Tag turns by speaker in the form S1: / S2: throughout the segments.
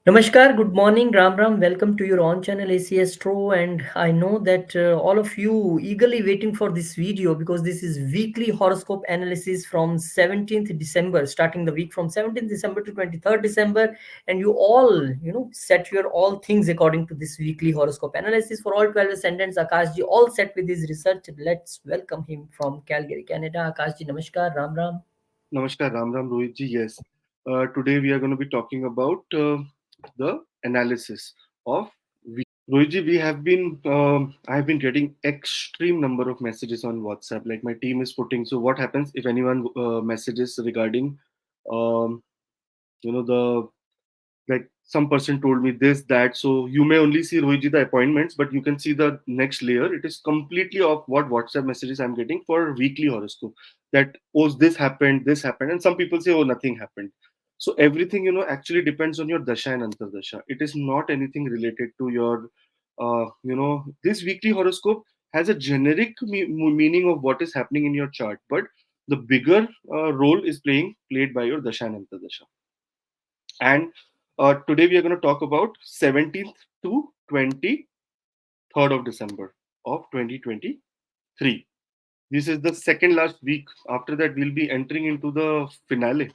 S1: Namaskar, good morning, Ram Ram. Welcome to your own channel AC Astro. And I know that all of you eagerly waiting for this video because this is weekly horoscope analysis from 17th December, starting the week from 17th December to 23rd December. And you all, set your all things according to this weekly horoscope analysis for all 12 ascendants. Akashji all set with his research. Let's welcome him from Calgary, Canada. Akashji, Namaskar, Ram Ram.
S2: Namaskar, Ram Ram Rohit ji. Yes, today we are going to be talking about the analysis of Rohit ji. We have been, I have been getting extreme number of messages on WhatsApp. Like my team is putting. So what happens if anyone messages regarding, um, the like some person told me this that, so you may only see Rohit ji the appointments, but you can see the next layer. It is completely of what WhatsApp messages I'm getting for weekly horoscope, that oh this happened, and some people say oh nothing happened. So everything actually depends on your dasha and antardasha. It is not anything related to your this weekly horoscope has a generic meaning of what is happening in your chart, but the bigger role is played by your dasha and antardasha. And today we are going to talk about 17th to 23rd of December of 2023. This is the second last week. After that, we'll be entering into the finale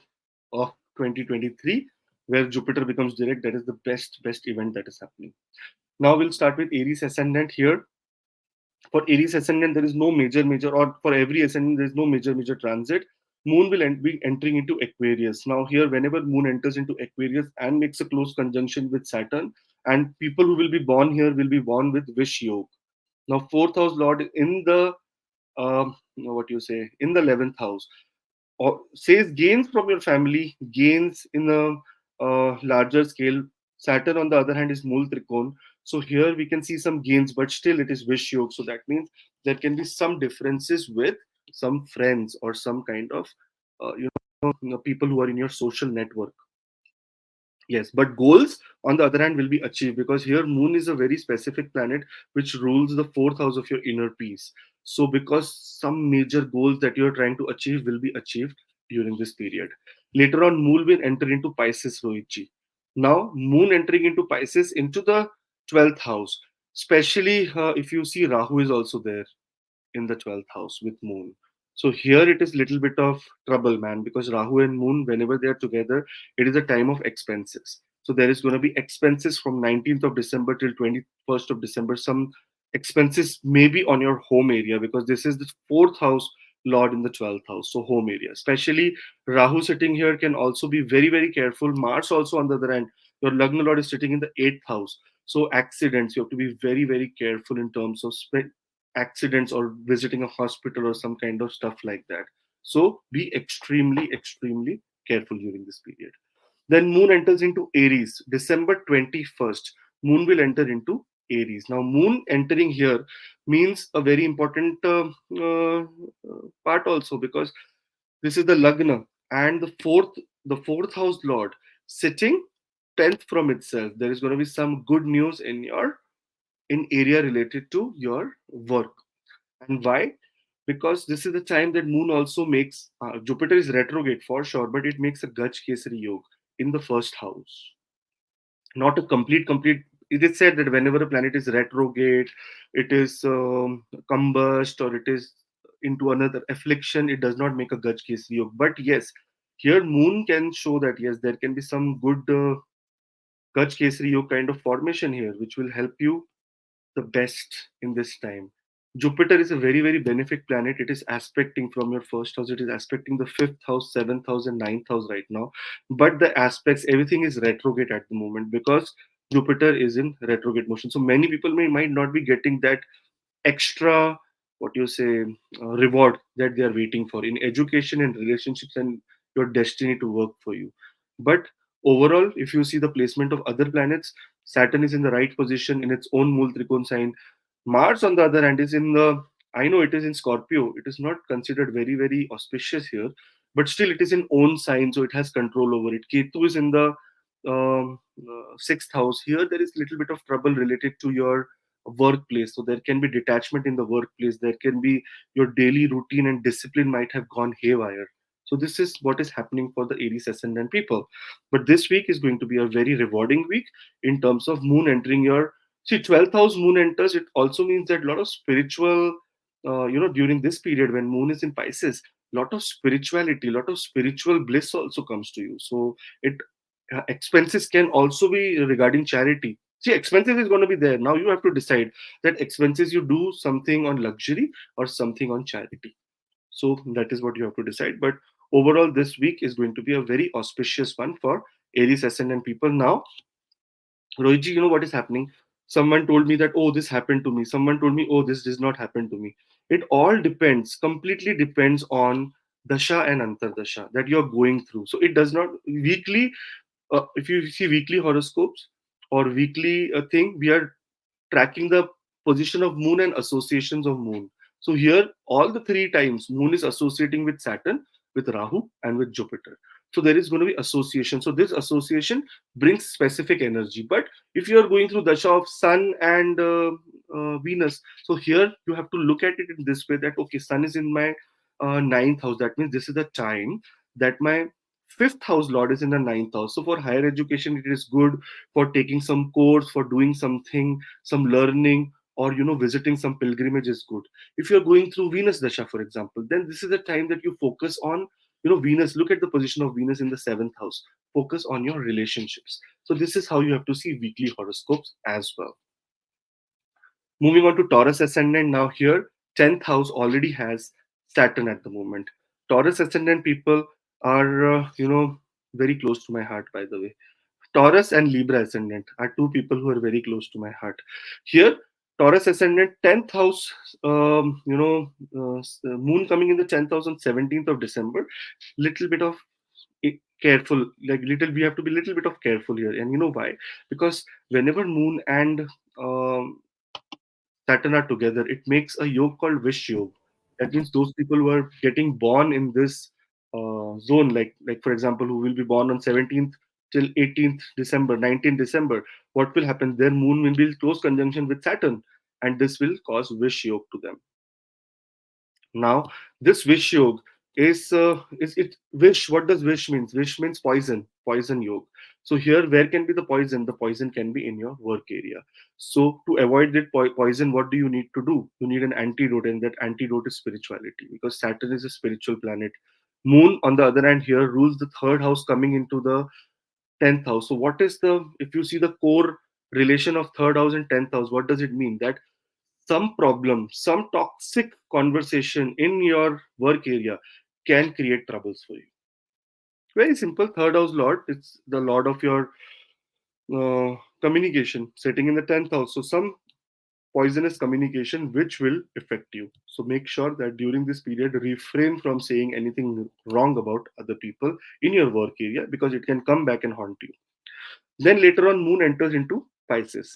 S2: of 2023, where Jupiter becomes direct. That is the best event that is happening. Now we'll start with Aries ascendant here. For Aries ascendant, there is no major, or for every ascendant, there is no major transit. Moon will be entering into Aquarius. Now, here, whenever Moon enters into Aquarius and makes a close conjunction with Saturn, and people who will be born here will be born with Vish Yoga. Now, fourth house Lord in the what you say in the 11th house, or says gains from your family, gains in a larger scale. Saturn, on the other hand, is Mool Trikon. So here we can see some gains, but still it is Vish Yoga. So that means there can be some differences with some friends or some kind of people who are in your social network. Yes, but goals on the other hand will be achieved, because here Moon is a very specific planet which rules the fourth house of your inner peace. So, because some major goals that you're trying to achieve will be achieved during this period. Later on, Moon will enter into Pisces, Rohitji. Now, Moon entering into Pisces into the 12th house, especially if you see Rahu is also there in the 12th house with Moon. So here it is little bit of trouble, man, because Rahu and Moon, whenever they are together, it is a time of expenses. So there is going to be expenses from 19th of December till 21st of December. Some expenses maybe on your home area, because this is the fourth house lord in the 12th house. So home area, especially Rahu sitting here, can also be very careful. Mars also on the other hand, your Lagna lord is sitting in the 8th house. So accidents, you have to be very careful in terms of accidents or visiting a hospital or some kind of stuff like that. So be extremely careful during this period. Then Moon enters into Aries, December 21st. Moon will enter into Aries. Now, Moon entering here means a very important part also, because this is the Lagna, and the fourth house Lord sitting 10th from itself. There is going to be some good news in your in area related to your work. And why? Because this is the time that Moon also makes, Jupiter is retrograde for sure, but it makes a Gaj Kesari Yoga in the first house. Not a complete. It is said that whenever a planet is retrograde, it is combust, or it is into another affliction, it does not make a Gaj Kesari Yoga. But yes, here Moon can show that yes, there can be some good Gaj Kesari Yoga kind of formation here, which will help you the best in this time. Jupiter is a very benefic planet. It is aspecting from your first house. It is aspecting the fifth house, seventh house, and ninth house right now. But the aspects, everything is retrograde at the moment, because Jupiter is in retrograde motion. So many people might not be getting that extra, what you say, reward that they are waiting for in education and relationships and your destiny to work for you. But overall, if you see the placement of other planets, Saturn is in the right position in its own Mool Trikon sign. Mars, on the other hand, is in the, I know it is in Scorpio. It is not considered very auspicious here, but still it is in own sign, so it has control over it. Ketu is in the sixth house. Here, there is little bit of trouble related to your workplace. So there can be detachment in the workplace. There can be your daily routine and discipline might have gone haywire. So this is what is happening for the Aries ascendant people. But this week is going to be a very rewarding week in terms of moon entering your, see, 12th house moon enters. It also means that a lot of spiritual, during this period when moon is in Pisces, lot of spirituality, lot of spiritual bliss also comes to you. So it expenses can also be regarding charity. See, expenses is going to be there. Now you have to decide that expenses you do something on luxury or something on charity. So that is what you have to decide. But overall, this week is going to be a very auspicious one for Aries ascendant people. Now, Rohitji, you know what is happening? Someone told me that, oh, this happened to me. Someone told me, oh, this does not happen to me. It all depends, completely depends on Dasha and Antardasha that you're going through. So it does not weekly, if you see weekly horoscopes or weekly thing, we are tracking the position of moon and associations of moon. So here, all the three times, moon is associating with Saturn, with Rahu, and with Jupiter. So there is going to be association. So this association brings specific energy. But if you are going through dasha of Sun and Venus, so here you have to look at it in this way that okay, Sun is in my ninth house. That means this is the time that my fifth house lord is in the ninth house. So for higher education, it is good for taking some course, for doing something, some learning, or visiting some pilgrimage is good. If you're going through Venus dasha, for example, then this is the time that you focus on Venus. Look at the position of Venus in the seventh house. Focus on your relationships. So this is how you have to see weekly horoscopes as well. Moving on to Taurus ascendant. Now here, 10th house already has Saturn at the moment. Taurus ascendant people are very close to my heart, by the way. Taurus and Libra ascendant are two people who are very close to my heart. Here, Taurus ascendant, 10th house, moon coming in the 10th house on 17th of December. Little bit of careful, like little, we have to be little bit of careful here. And you know why? Because whenever moon and um, Saturn are together, it makes a yoga called Vish Yoga. That means those people who are getting born in this zone, like for example, who will be born on 17th till 18th December, 19th December, what will happen? Their moon will be in close conjunction with Saturn, and this will cause Vish Yoga to them. Now, this wish yoga is it wish. What does wish means? Wish means poison, poison yoga. So here, where can be the poison? The poison can be in your work area. So to avoid that poison, what do you need to do? You need an antidote, and that antidote is spirituality, because Saturn is a spiritual planet. Moon, on the other hand, here rules the third house, coming into the 10th house. So what is the, if you see the core relation of third house and 10th house, what does it mean? That some problem, some toxic conversation in your work area can create troubles for you. Very simple. Third house lord, it's the lord of your communication, sitting in the 10th house. So some poisonous communication which will affect you. So make sure that during this period, refrain from saying anything wrong about other people in your work area, because it can come back and haunt you. Then later on, moon enters into Pisces.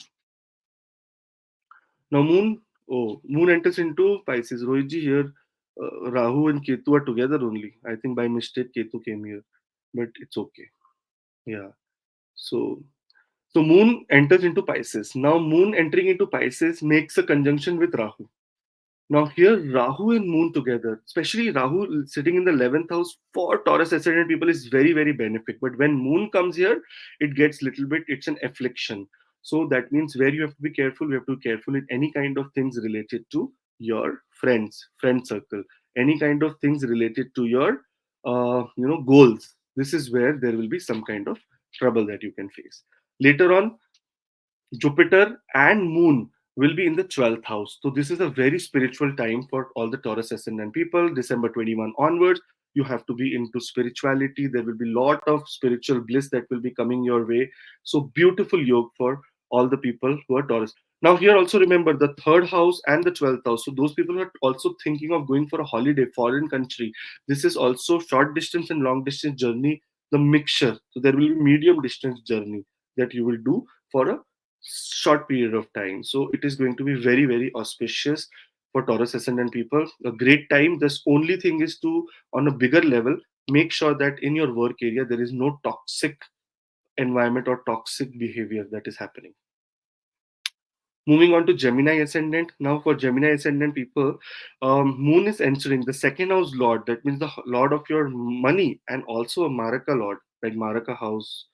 S2: Now, moon enters into Pisces. Rohitji, here, Rahu and Ketu are together only. I think by mistake Ketu came here, but it's okay. Yeah. So, so moon enters into Pisces. Now, moon entering into Pisces makes a conjunction with Rahu. Now here, Rahu and Moon together, especially Rahu sitting in the 11th house for Taurus ascendant people, is very, very benefic. But when Moon comes here, it gets little bit, it's an affliction. So that means where you have to be careful, you have to be careful in any kind of things related to your friends, friend circle, any kind of things related to your, goals. This is where there will be some kind of trouble that you can face. Later on, Jupiter and Moon will be in the 12th house. So, this is a very spiritual time for all the Taurus ascendant people. December 21 onwards, you have to be into spirituality. There will be a lot of spiritual bliss that will be coming your way. So, beautiful yoga for all the people who are Taurus. Now, here also remember the third house and the 12th house. So, those people who are also thinking of going for a holiday, foreign country, this is also short distance and long distance journey, the mixture. So, there will be medium distance journey that you will do for a short period of time. So it is going to be very, very auspicious for Taurus ascendant people. A great time. This only thing is to, on a bigger level, make sure that in your work area there is no toxic environment or toxic behavior that is happening. Moving on to Gemini ascendant. Now, for Gemini ascendant people, Moon is entering the second house lord. That means the lord of your money and also a Maraka lord, like Maraka house.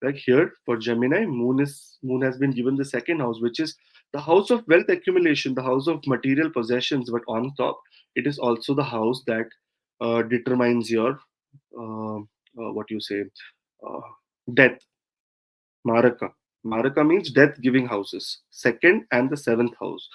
S2: Like here for Gemini, Moon has been given the second house, which is the house of wealth accumulation, the house of material possessions. But on top, it is also the house that determines your what you say uh, death. Maraka. Maraka means death giving houses, second and the seventh house.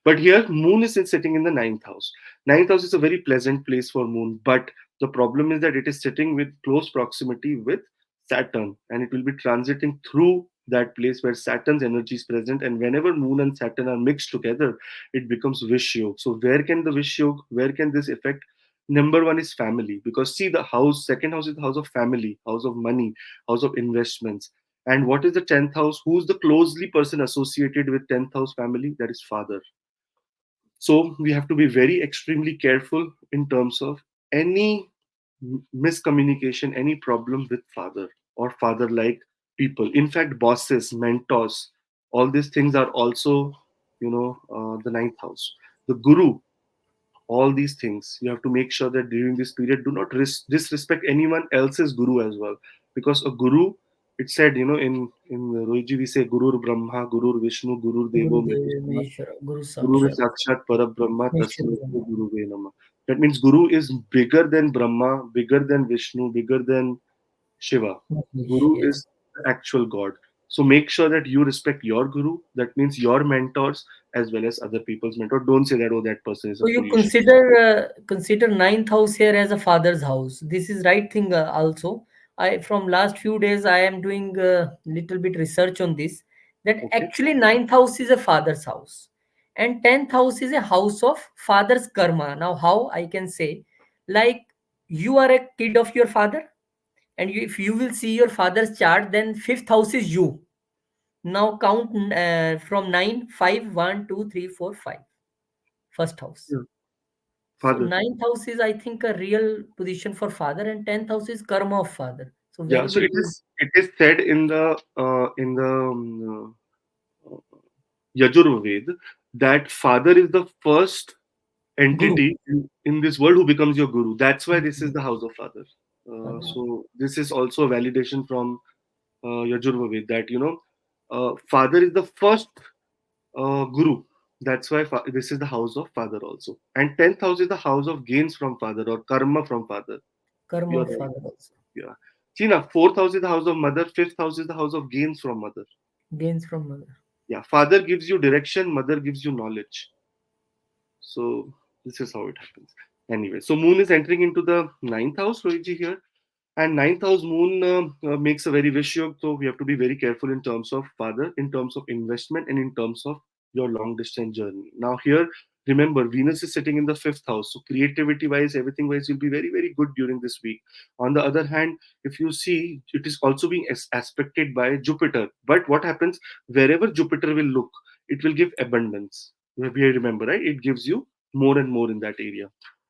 S2: But here, Moon is sitting in the ninth house. Ninth house is a very pleasant place for Moon, but the problem is that it is sitting with close proximity with Saturn, and it will be transiting through that place where Saturn's energy is present. And whenever Moon and Saturn are mixed together, it becomes Vish Yoga. So, where can the Vish Yoga, where can this affect? Number one is family, because see, the house, second house is the house of family, house of money, house of investments. And what is the 10th house? Who's the closely person associated with 10th house family? That is father. So we have to be very extremely careful in terms of any miscommunication, any problem with father or father like people. In fact, bosses, mentors, all these things are also, the ninth house. The guru, all these things you have to make sure that during this period do not disrespect anyone else's guru as well, because a guru, it said, in Rohiji we say Guru Brahma, Guru Vishnu, Guru Devo
S1: Gurudev
S2: Maheshwara,
S1: Maheshwara, Guru
S2: Guru is
S1: Sakshat,
S2: Sakshat Parabrahma
S1: Maheshwara
S2: Tasmai
S1: Brahma.
S2: Guru Nama. That means Guru is bigger than Brahma, bigger than Vishnu, bigger than Shiva.
S1: Mahesh,
S2: Guru
S1: yes.
S2: is the actual God. So make sure that you respect your guru. That means your mentors as well as other people's mentor. Don't say that, oh, that person is a
S1: So you
S2: foolish.
S1: consider ninth house here as a father's house. This is right thing also. I from last few days I am doing a little bit research on this. That
S2: Okay.
S1: actually ninth house is a father's house, and tenth house is a house of father's karma. Now how I can say, like you are a kid of your father, and if you will see your father's chart, then fifth house is you. Now count from 9, 5, 1, 2, 3, 4, 5. First house.
S2: Yeah.
S1: So
S2: Father.
S1: ninth house is, I think, a real position for father, and tenth house is karma of father. So
S2: Yeah.
S1: very,
S2: So
S1: very
S2: it
S1: good.
S2: is said in the Yajurved that father is the first
S1: Guru.
S2: entity in this world who becomes your guru. That's why this is the house of father.
S1: Father.
S2: So this is also a validation from Yajurved that father is the first guru. That's why this is the house of father also. And 10th house is the house of gains from father or karma from father.
S1: Karma
S2: You're
S1: of
S2: right.
S1: father also.
S2: Yeah. See now, fourth house is the house of mother. Fifth house is the house of gains from mother.
S1: Gains from mother.
S2: Yeah. Father gives you direction. Mother gives you knowledge. So this is how it happens. Anyway, so Moon is entering into the ninth house, Rohitji here. And ninth house Moon makes a very wish yoga, so we have to be very careful in terms of father, in terms of investment, and in terms of your long distance journey. Now here, remember Venus is sitting in the fifth house, so creativity wise, everything wise, will be very very good during this week. On the other hand, if you see, it is also being aspected by Jupiter. But what happens wherever Jupiter will look, it will give abundance. We remember, right? It gives you more and more in that area.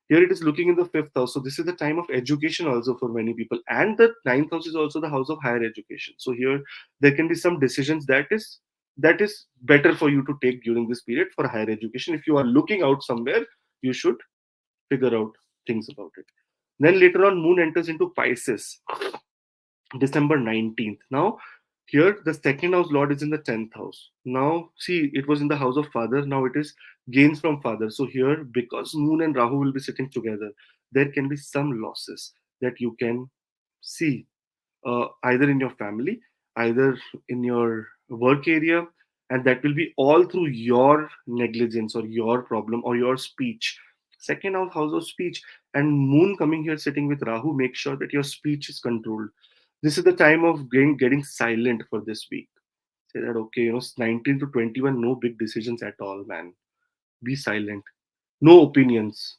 S2: Here it is looking in the fifth house. So this is the time of education also for many people. And the ninth house is also the house of higher education. So here there can be some decisions that is better for you to take during this period for higher education. If you are looking out somewhere, you should figure out things about it. Then later on, Moon enters into Pisces, December 19th. Now, here the second house lord is in the 10th house. Now, see, it was in the house of father. Now it is gains from father. So, here, because Moon and Rahu will be sitting together, there can be some losses that you can see either in your family, either in your work area, and that will be all through your negligence or your problem or your speech. Second house of speech, and Moon coming here sitting with Rahu, make sure that your speech is controlled. This is the time of getting silent for this week. Say that, okay, 19 to 21, no big decisions at all, man. Be silent. No opinions.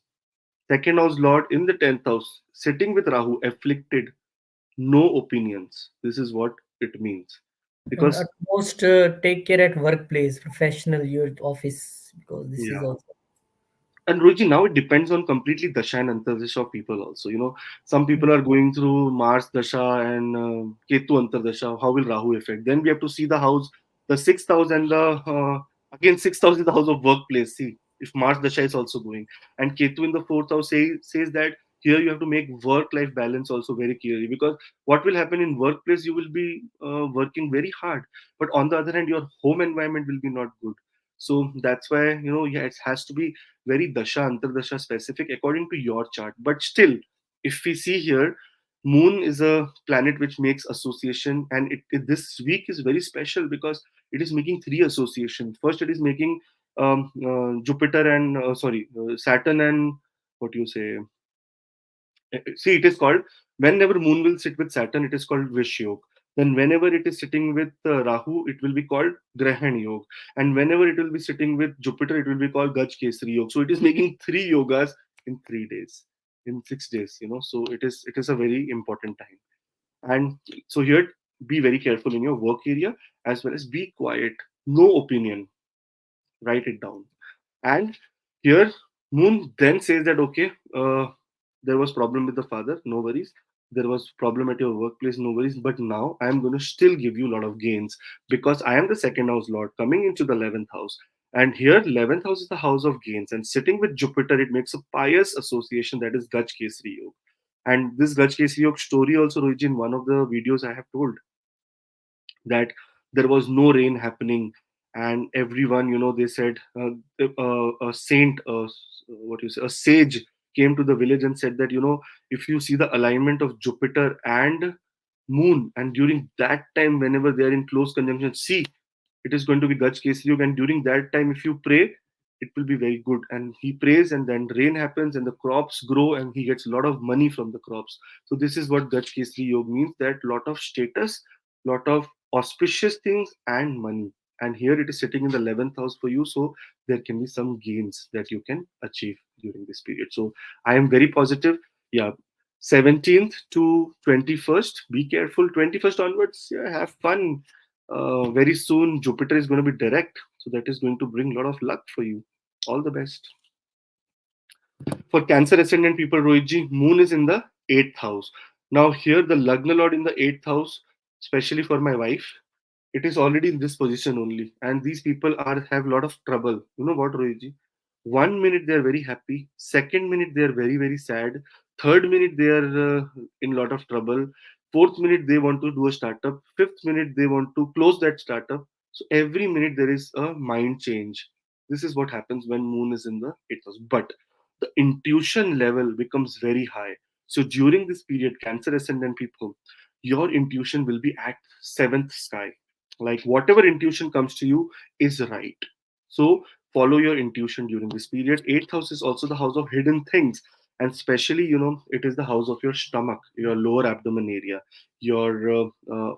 S2: Second house Lord in the 10th house, sitting with Rahu, afflicted, no opinions. This is what it means.
S1: And
S2: Because,
S1: at most, take care at workplace, professional, your office, because this is
S2: yeah.
S1: also
S2: And Ruji, now it depends on completely Dasha and Antardasha of people also. Some people are going through Mars Dasha and Ketu Antardasha. How will Rahu affect? Then we have to see the house, the sixth house and the Again, sixth house is the house of workplace. See, if Mars Dasha is also going, and Ketu in the fourth house says that here you have to make work-life balance also very clearly, because what will happen in workplace, you will be working very hard, but on the other hand, your home environment will be not good. So that's why, yeah, it has to be very Dasha Antardasha specific according to your chart. But still, if we see here, Moon is a planet which makes association, and this week is very special because it is making three associations. First, it is making Jupiter and Saturn and what you say. See, it is called whenever Moon will sit with Saturn, it is called Vish Yoga. Then, whenever it is sitting with Rahu, it will be called Grahan Yoga. And whenever it will be sitting with Jupiter, it will be called Gaj Kesari Yoga. So, it is making three yogas in 3 days, in 6 days. So it is a very important time. And so here, be very careful in your work area, as well as be quiet. No opinion. Write it down. And here, Moon then says that okay, there was problem with the father, no worries. There was problem at your workplace, no worries. But now I am going to still give you a lot of gains, because I am the second house lord coming into the 11th house. And here, 11th house is the house of gains, and sitting with Jupiter, it makes a pious association, that is Gaj Kesri Yoga. And this Gaj Kesri Yoga story also, Rohit, in one of the videos I have told that there was no rain happening, and everyone, they said, a saint, what you say, a sage came to the village and said that, if you see the alignment of Jupiter and Moon, and during that time, whenever they are in close conjunction, see, it is going to be Gaj Kesri Yoga, and during that time, if you pray, it will be very good. And he prays, and then rain happens, and the crops grow, and he gets a lot of money from the crops. So this is what Gaj Kesri Yoga means: that lot of status, lot of auspicious things, and money. And here it is sitting in the 11th house for you, so there can be some gains that you can achieve during this period. So I am very positive. Yeah, 17th to 21st, be careful. 21st onwards, yeah, have fun. Very soon Jupiter is going to be direct, so that is going to bring a lot of luck for you. All the best. For Cancer ascendant people, Rohitji, Moon is in the 8th house. Now here, the Lagna Lord in the 8th house, especially for my wife, it is already in this position only, and these people are have a lot of trouble. You know what, Rohitji? 1 minute they are very happy, second minute they are very very sad, third minute they are in a lot of trouble, fourth minute they want to do a startup, fifth minute they want to close that startup. So every minute there is a mind change. This is what happens when Moon is in the 8th house. But the intuition level becomes very high. So during this period, Cancer ascendant people, your intuition will be at seventh sky. Like whatever intuition comes to you is right. So follow your intuition during this period. Eighth house is also the house of hidden things. And especially, it is the house of your stomach, your lower abdomen area.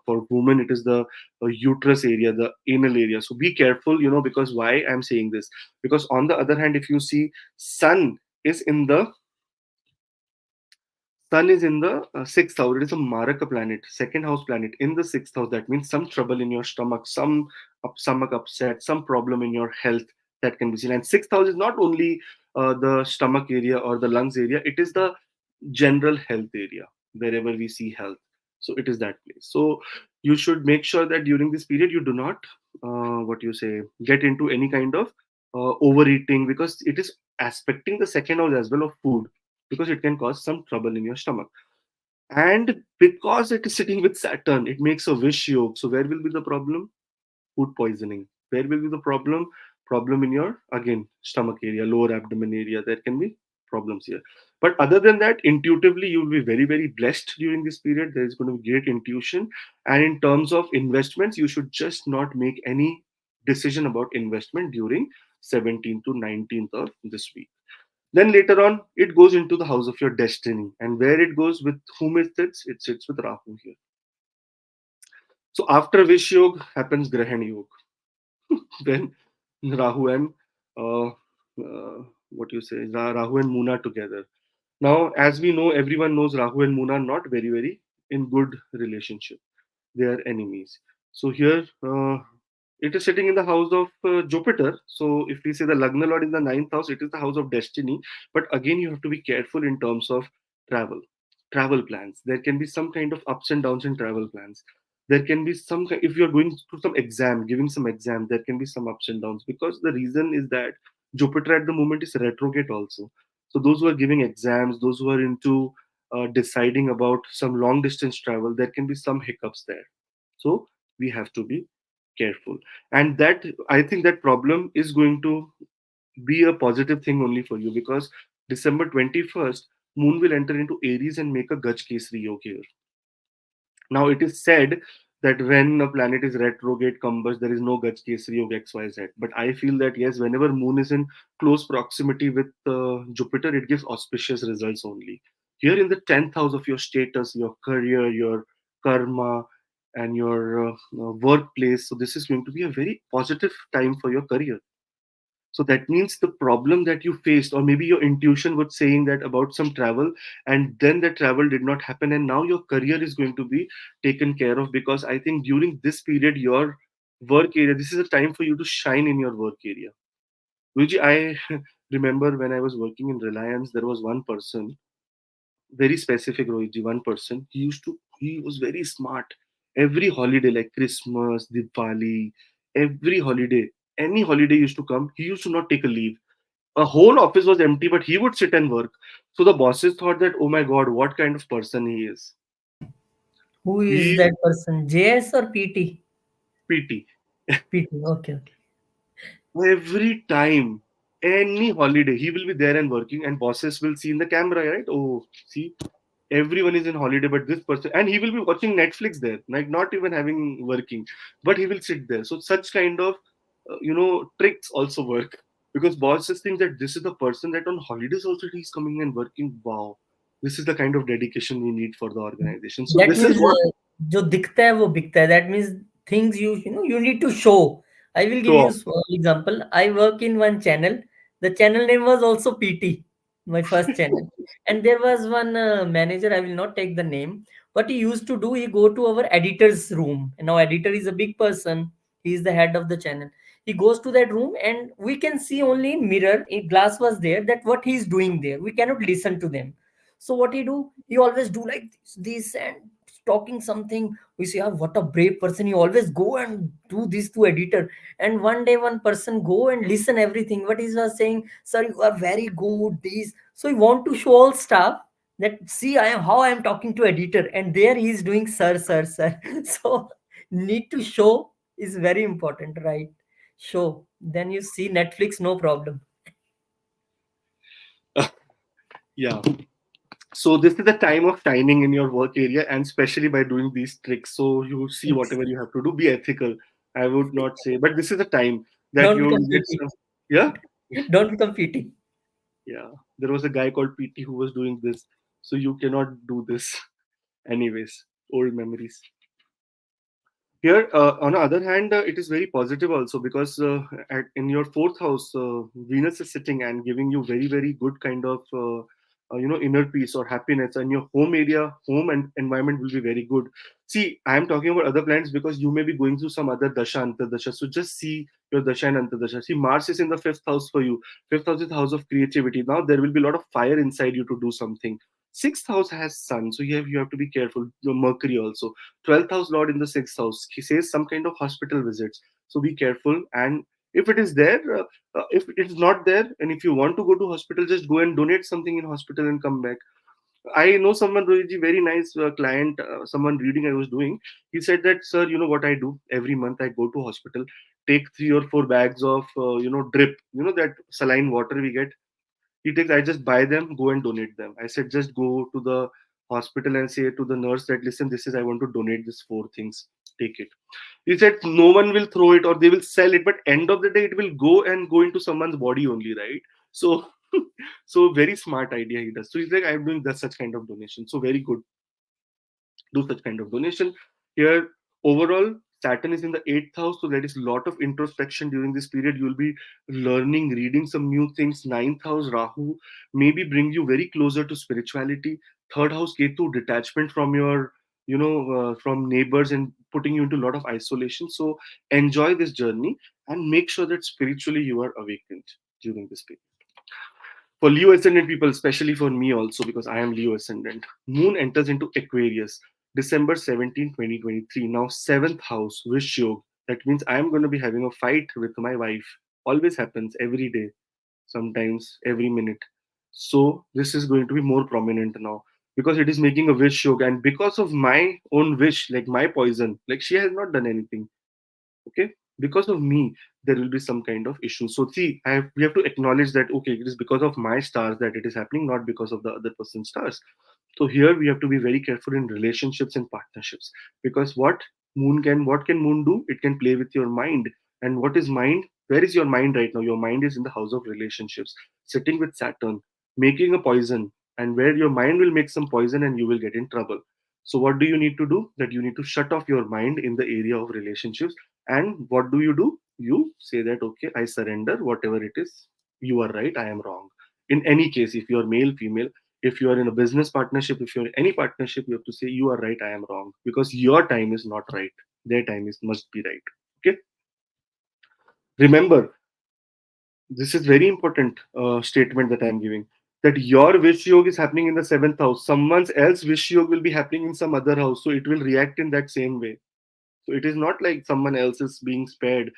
S2: For women, it is the uterus area, the anal area. So be careful, because why I'm saying this? Because on the other hand, if you see, Sun is in the Sun is in the sixth house. It is a Maraka planet, second house planet in the sixth house. That means some trouble in your stomach, some stomach upset, some problem in your health that can be seen. And sixth house is not only the stomach area or the lungs area, it is the general health area, wherever we see health. So it is that place. So you should make sure that during this period you do not, what you say, get into any kind of overeating, because it is aspecting the second house as well of food, because it can cause some trouble in your stomach. And because it is sitting with Saturn, it makes a wish yoke. So where will be the problem? Food poisoning. Where will be the problem? Problem in your, again, stomach area, lower abdomen area. There can be problems here. But other than that, intuitively, you will be very, very blessed during this period. There is going to be great intuition. And in terms of investments, you should just not make any decision about investment during 17th to 19th of this week. Then later on, it goes into the house of your destiny. And where it goes, with whom it sits with Rahu here. So after Vish Yoga happens Grahan Yoga. Then Rahu and uh, what you say, Rahu and Moon are together. Now, as we know, everyone knows Rahu and Moon are not very, very in good relationship. They are enemies. So here, it is sitting in the house of Jupiter. So if we say the Lagna Lord in the ninth house, it is the house of destiny. But again, you have to be careful in terms of travel, travel plans. There can be some kind of ups and downs in travel plans. There can be some, if you're going to some exam, giving some exam, there can be some ups and downs, because the reason is that Jupiter at the moment is retrograde also. So those who are giving exams, those who are into deciding about some long distance travel, there can be some hiccups there. So we have to be careful. And that, I think that problem is going to be a positive thing only for you, because December 21st, Moon will enter into Aries and make a Gaj Kesri yoga here. Now, it is said that when a planet is retrograde, combust, there is no Gaj Kesari of XYZ. But I feel that yes, whenever Moon is in close proximity with Jupiter, it gives auspicious results only. Here in the 10th house of your status, your career, your karma, and your workplace. So, this is going to be a very positive time for your career. So that means the problem that you faced, or maybe your intuition was saying that about some travel, and then the travel did not happen, and now your career is going to be taken care of, because I think during this period, your work area, this is a time for you to shine in your work area. Luigi, I remember when I was working in Reliance, there was one person, very specific, Rohitji, one person. He was very smart. Every holiday, like Christmas, Diwali, every holiday, any holiday used to come, he used to not take a leave. A whole office was empty, but he would sit and work. So the bosses thought that, oh my God, what kind of person he is.
S1: Who is
S2: He
S1: that person? JS or PT?
S2: PT.
S1: PT. Okay, okay.
S2: Every time, any holiday, he will be there and working, and bosses will see in the camera, right? Oh, see, everyone is in holiday, but this person, and he will be watching Netflix there, like not even having working, but he will sit there. So such kind of tricks also work, because bosses think that this is the person that on holidays also he's coming and working. Wow, this is the kind of dedication we need for the organization. So
S1: That
S2: this is
S1: means
S2: what
S1: जो दिखता है वो बिकता है. That means things you know you need to show. I will give
S2: show
S1: you
S2: off.
S1: small example. I work in one channel. The channel name was also PT, my first channel. And there was one manager. I will not take the name. What he used to do, he go to our editor's room. And now editor is a big person. He is the head of the channel. He goes to that room and we can see only in mirror. A glass was there that what he is doing there. We cannot listen to them. So what he do? He always do like this and talking something. We say, oh, what a brave person. He always go and do this to editor. And one day one person go and listen everything. What he was saying, sir, you are very good. This. So he want to show all staff that see I am how I am talking to editor. And there he is doing sir, sir, sir. So need to show is very important, right? Show. Then you see Netflix, no problem.
S2: Yeah. So this is the time of shining in your work area, and especially by doing these tricks. So you see
S1: Thanks.
S2: whatever you have to do, be ethical. I would not say, but this is the time that
S1: Don't
S2: you
S1: become
S2: will get
S1: PT.
S2: some. Yeah,
S1: Don't become PT.
S2: yeah. There was a guy called PT who was doing this, so you cannot do this. Anyways, old memories. Here, on the other hand, it is very positive also, because in your fourth house, Venus is sitting and giving you very, very good kind of inner peace or happiness, and your home area, home and environment will be very good. See, I am talking about other planets because you may be going through some other dasha antardasha. So just see your dasha and antardasha. See, Mars is in the fifth house for you. Fifth house is the house of creativity. Now there will be a lot of fire inside you to do something. Sixth house has sun, so you have to be careful. Your Mercury also. 12th house lord in the 6th house, he says some kind of hospital visits, so be careful. And if it is there, if it is not there, and if you want to go to hospital, just go and donate something in hospital and come back. I know someone, Rohitji, very nice client, someone reading I was doing. He said that, sir, you know what I do every month? I go to hospital, take 3 or 4 bags of drip, that saline water we get. He takes, I just buy them, go and donate them. I said, just go to the hospital and say to the nurse that, listen, this is, I want to donate these 4 things. Take it. He said, no one will throw it or they will sell it, but end of the day, it will go into someone's body only, right? So, so very smart idea he does. So he's like, I'm doing that such kind of donation. So very good, do such kind of donation. Here, overall, Saturn is in the eighth house, so there is a lot of introspection during this period. You'll be learning, reading some new things. Ninth house, Rahu, maybe bring you very closer to spirituality. Third house, Ketu, detachment from your, from neighbors and putting you into a lot of isolation. So enjoy this journey and make sure that spiritually you are awakened during this period. For Leo ascendant people, especially for me also, because I am Leo ascendant, Moon enters into Aquarius. December 17, 2023. Now, seventh house, Wish Yog. That means I am going to be having a fight with my wife. Always happens every day, sometimes every minute. So, this is going to be more prominent now because it is making a wish yoga. And because of my own wish, like my poison, like she has not done anything. Okay, because of me there will be some kind of issue. So see, we have to acknowledge that okay, it is because of my stars that it is happening, not because of the other person's stars. So here we have to be very careful in relationships and partnerships, because what can moon do? It can play with your mind. And what is mind? Where is your mind right now? Your mind is in the house of relationships, sitting with Saturn, making a poison. And where your mind will make some poison and you will get in trouble. So what do you need to do? That you need to shut off your mind in the area of relationships. And what do? You say that okay, I surrender whatever it is. You are right, I am wrong. In any case, if you are male, female, if you are in a business partnership, if you're in any partnership, you have to say you are right, I am wrong, because your time is not right, their time is must be right. Okay, remember, this is very important statement that I am giving, that your wish yoga is happening in the seventh house, someone else wish yoga will be happening in some other house, so it will react in that same way. So it is not like someone else is being spared.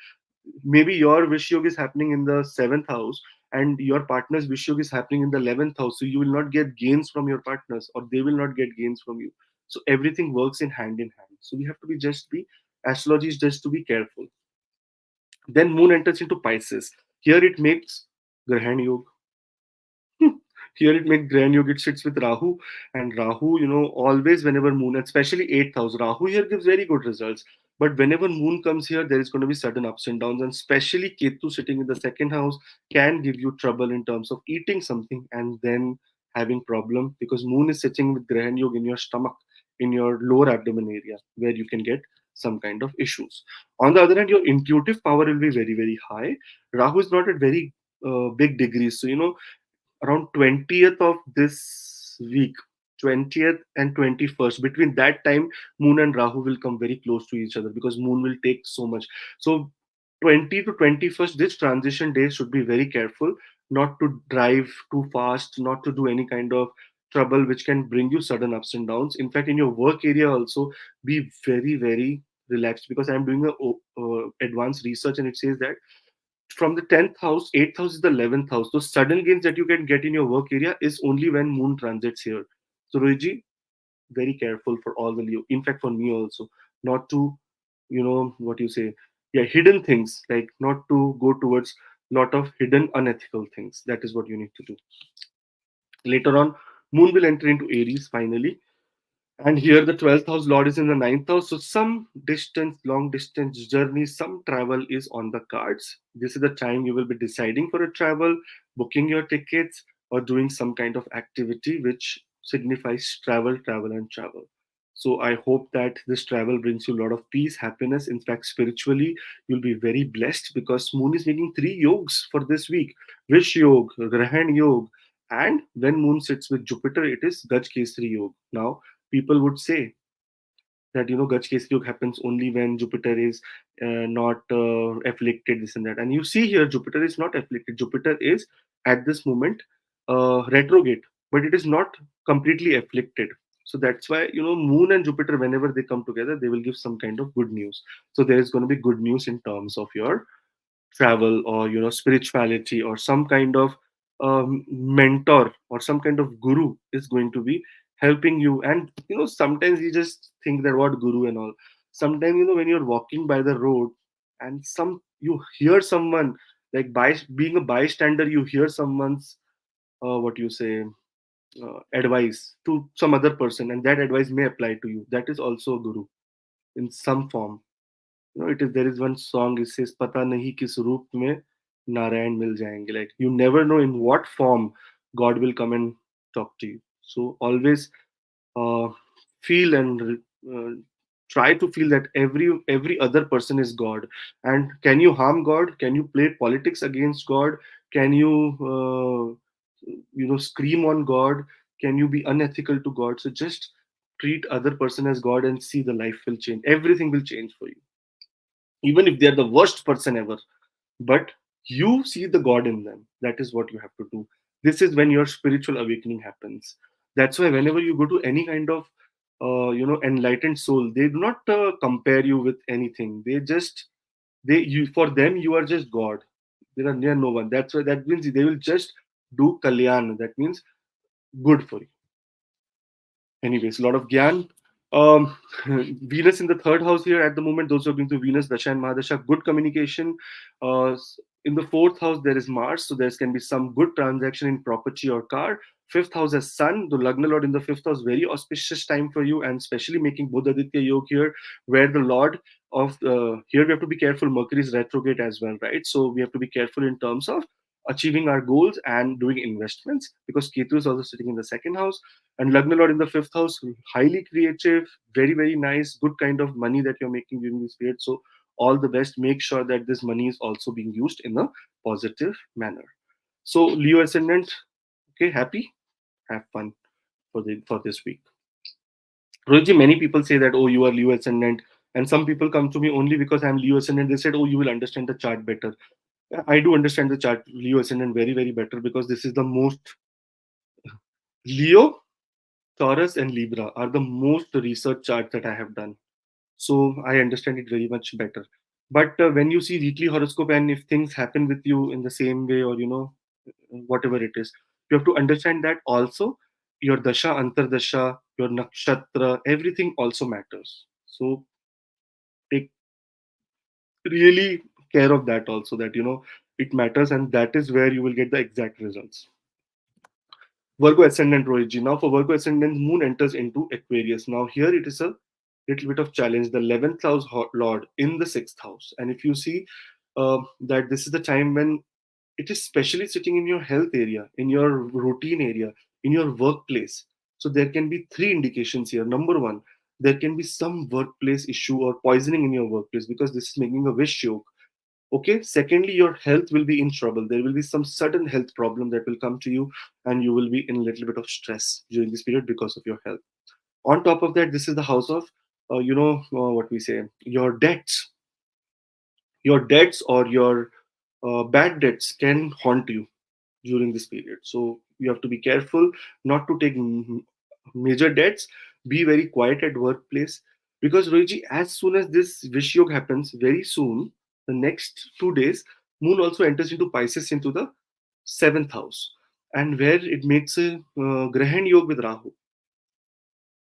S2: Maybe your wish yoga is happening in the seventh house and your partner's wish yoga is happening in the 11th house. So you will not get gains from your partners or they will not get gains from you. So everything works in hand. So we have to be just be, astrology is just to be careful. Then moon enters into Pisces. Here it makes Grahan Yoga. Here it makes Grand Yoga, it sits with Rahu. And Rahu, always whenever moon, especially 8th house, Rahu here gives very good results. But whenever moon comes here, there is going to be sudden ups and downs. And especially Ketu sitting in the second house can give you trouble in terms of eating something and then having problem, because moon is sitting with Grahan Yoga in your stomach, in your lower abdomen area, where you can get some kind of issues. On the other hand, your intuitive power will be very, very high. Rahu is not at very big degrees. So, around 20th of this week, 20th and 21st, between that time moon and Rahu will come very close to each other, because moon will take so much. So 20 to 21st, this transition day should be very careful, not to drive too fast, not to do any kind of trouble which can bring you sudden ups and downs. In fact, in your work area also, be very, very relaxed, because I'm doing a advanced research and it says that from the 10th house, 8th house is the 11th house. Those sudden gains that you can get in your work area is only when moon transits here. So, Rohitji, very careful for all the Leo. In fact, for me also, not to, what you say, yeah, hidden things, like not to go towards lot of hidden unethical things. That is what you need to do. Later on, moon will enter into Aries finally, and here the 12th house lord is in the ninth house. So some distance, long distance journey, some travel is on the cards. This is the time you will be deciding for a travel, booking your tickets, or doing some kind of activity which signifies travel, and travel. So I hope that this travel brings you a lot of peace, happiness. In fact, spiritually, you'll be very blessed, because Moon is making three yogs for this week: Vish Yog, Grahan Yog, and when Moon sits with Jupiter, it is Gaj Kesri Yog. Now, people would say that Gaj Kesri Yog happens only when Jupiter is not afflicted, this and that. And you see here, Jupiter is not afflicted. Jupiter is at this moment retrograde, but it is not completely afflicted. So that's why Moon and Jupiter, whenever they come together, they will give some kind of good news. So there is going to be good news in terms of your travel, or spirituality, or some kind of mentor or some kind of guru is going to be helping you. And sometimes you just think that what guru and all, sometimes when you're walking by the road and you hear someone, like by being a bystander, you hear someone's what you say advice to some other person, and that advice may apply to you. That is also a guru in some form. It is, there is one song, it says pata nahi kis roop mein Narayan mil jayenge. Like, you never know in what form God will come and talk to you. So always uh, feel and try to feel that every other person is God. And can you harm God? Can you play politics against God? Can you scream on God? Can you be unethical to God? So just treat other person as God and see the life will change. Everything will change for you, even if they are the worst person ever. But you see the God in them. That is what you have to do. This is when your spiritual awakening happens. That's why whenever you go to any kind of enlightened soul, they do not compare you with anything. They just, they you for them you are just god. There are near no one. That's why, that means they will just do kalyan, that means good for you. Anyways, a lot of gyan. Um, Venus in the third house here at the moment. Those who are going through Venus, Dasha and Mahadasha, good communication. In the fourth house, there is Mars, so there can be some good transaction in property or car. Fifth house has Sun, the Lagna Lord in the fifth house, very auspicious time for you, and especially making Buddhaditya Yoga here, where the Lord of here we have to be careful. Mercury is retrograde as well, right? So we have to be careful in terms of achieving our goals and doing investments, because Ketu is also sitting in the second house, and Lagna Lord in the fifth house, highly creative, very, very nice, good kind of money that you're making during this period. So, all the best. Make sure that this money is also being used in a positive manner. So, Leo ascendant, okay, happy, have fun for this week. Rohitji, many people say that, oh, you are Leo ascendant. And some people come to me only because I'm Leo ascendant. They said, oh, you will understand the chart better. I do understand the chart, Leo ascendant, very, very better, because this is the most Leo, Taurus, and Libra are the most research charts that I have done. So I understand it very much better. But when you see weekly horoscope, and if things happen with you in the same way, or whatever it is, you have to understand that also your dasha, antardasha, your nakshatra, everything also matters. So take really care of that also, that it matters, and that is where you will get the exact results. Virgo ascendant, Rohitji. Now, for Virgo ascendant, Moon enters into Aquarius. Now, here it is a little bit of challenge. The 11th house Lord in the 6th house. And if you see that this is the time when it is specially sitting in your health area, in your routine area, in your workplace. So, there can be three indications here. Number one, there can be some workplace issue or poisoning in your workplace, because this is making a wish yoke. Okay, secondly, your health will be in trouble. There will be some sudden health problem that will come to you, and you will be in a little bit of stress during this period because of your health. On top of that, this is the house of what we say, your debts. Your debts or your bad debts can haunt you during this period. So you have to be careful not to take major debts. Be very quiet at workplace, because Rohiji, as soon as this Vish Yoga happens, very soon, the next 2 days, Moon also enters into Pisces, into the seventh house, and where it makes a Grahan Yoga with Rahu.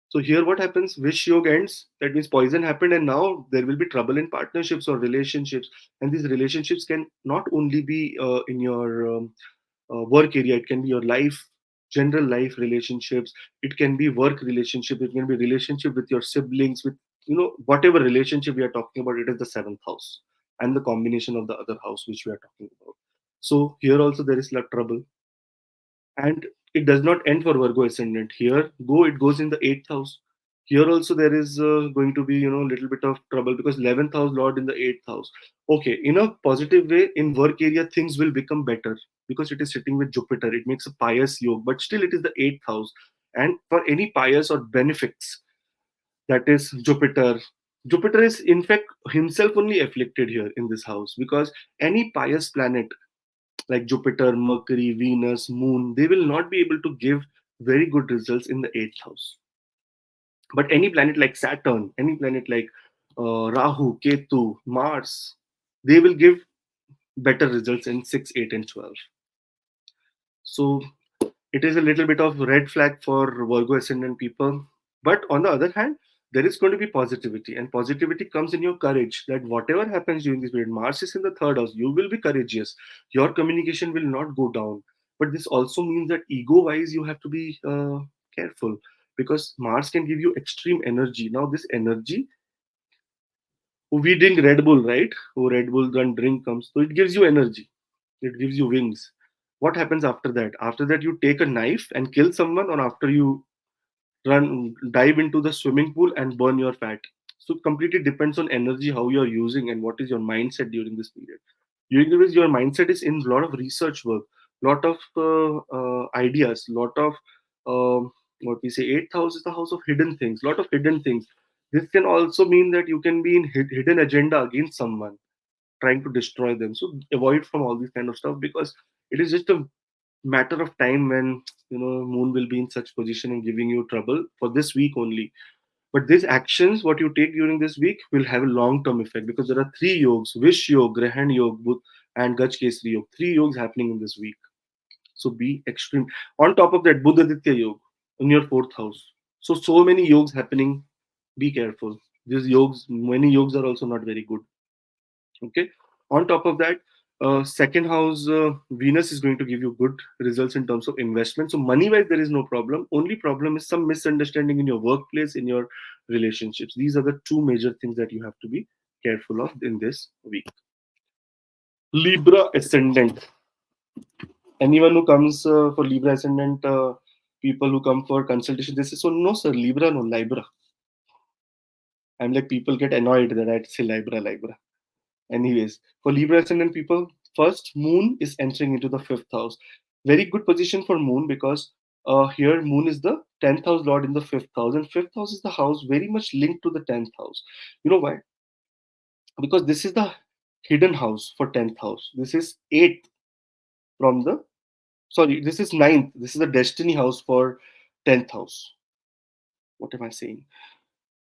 S2: So here what happens? Wish yoga ends. That means poison happened, and now there will be trouble in partnerships or relationships. And these relationships can not only be in your work area. It can be your life, general life relationships. It can be work relationship. It can be relationship with your siblings. With whatever relationship we are talking about, it is the seventh house and the combination of the other house which we are talking about. So here also there is lot trouble, and it does not end for Virgo ascendant. Here go it goes in the eighth house. Here also there is going to be little bit of trouble, because 11th house Lord in the eighth house. Okay, in a positive way, in work area things will become better, because it is sitting with Jupiter. It makes a pious yoga, but still it is the eighth house. And for any pious or benefics, that is Jupiter. Jupiter is in fact himself only afflicted here in this house, because any pious planet like Jupiter, Mercury, Venus, Moon, they will not be able to give very good results in the eighth house. But any planet like Saturn, any planet like Rahu, Ketu, Mars, they will give better results in 6, 8, and 12. So it is a little bit of red flag for Virgo ascendant people. But on the other hand, there is going to be positivity, and positivity comes in your courage. That whatever happens during this period, Mars is in the third house, you will be courageous. Your communication will not go down. But this also means that ego wise, you have to be careful, because Mars can give you extreme energy. Now, this energy, we drink Red Bull, right? Oh, Red Bull, then drink comes. So it gives you energy, it gives you wings. What happens after that? After that, you take a knife and kill someone, or after you dive into the swimming pool and burn your fat. So completely depends on energy, how you're using, and what is your mindset during this period. During this, your mindset is in a lot of research work, lot of ideas, lot of what we say, eighth house is the house of hidden things, lot of hidden things. This can also mean that you can be in hidden agenda against someone, trying to destroy them. So avoid from all this kind of stuff, because it is just a matter of time when Moon will be in such position and giving you trouble for this week only. But these actions, what you take during this week, will have a long term effect because there are three yogs: Vish Yog, Grahan Yog, and Gaj Kesri Yog. Three yogs happening in this week. So be extreme. On top of that, Buddha Aditya Yog in your fourth house. So many yogs happening. Be careful. These yogs, many yogs are also not very good. Okay. On top of that, second house Venus is going to give you good results in terms of investment. So money wise, there is no problem. Only problem is some misunderstanding in your workplace, in your relationships. These are the two major things that you have to be careful of in this week. Libra ascendant. Anyone who comes for Libra ascendant, people who come for consultation, they say, so no, sir, Libra, no, Libra. I'm like, people get annoyed that I say Libra, Libra. Anyways, for Libra ascendant people, first, Moon is entering into the fifth house. Very good position for Moon because here Moon is the 10th house lord in the fifth house, and fifth house is the house very much linked to the 10th house. You know why? Because this is the hidden house for 10th house. This is 8th from the, sorry, this is ninth. This is the destiny house for 10th house. What am I saying?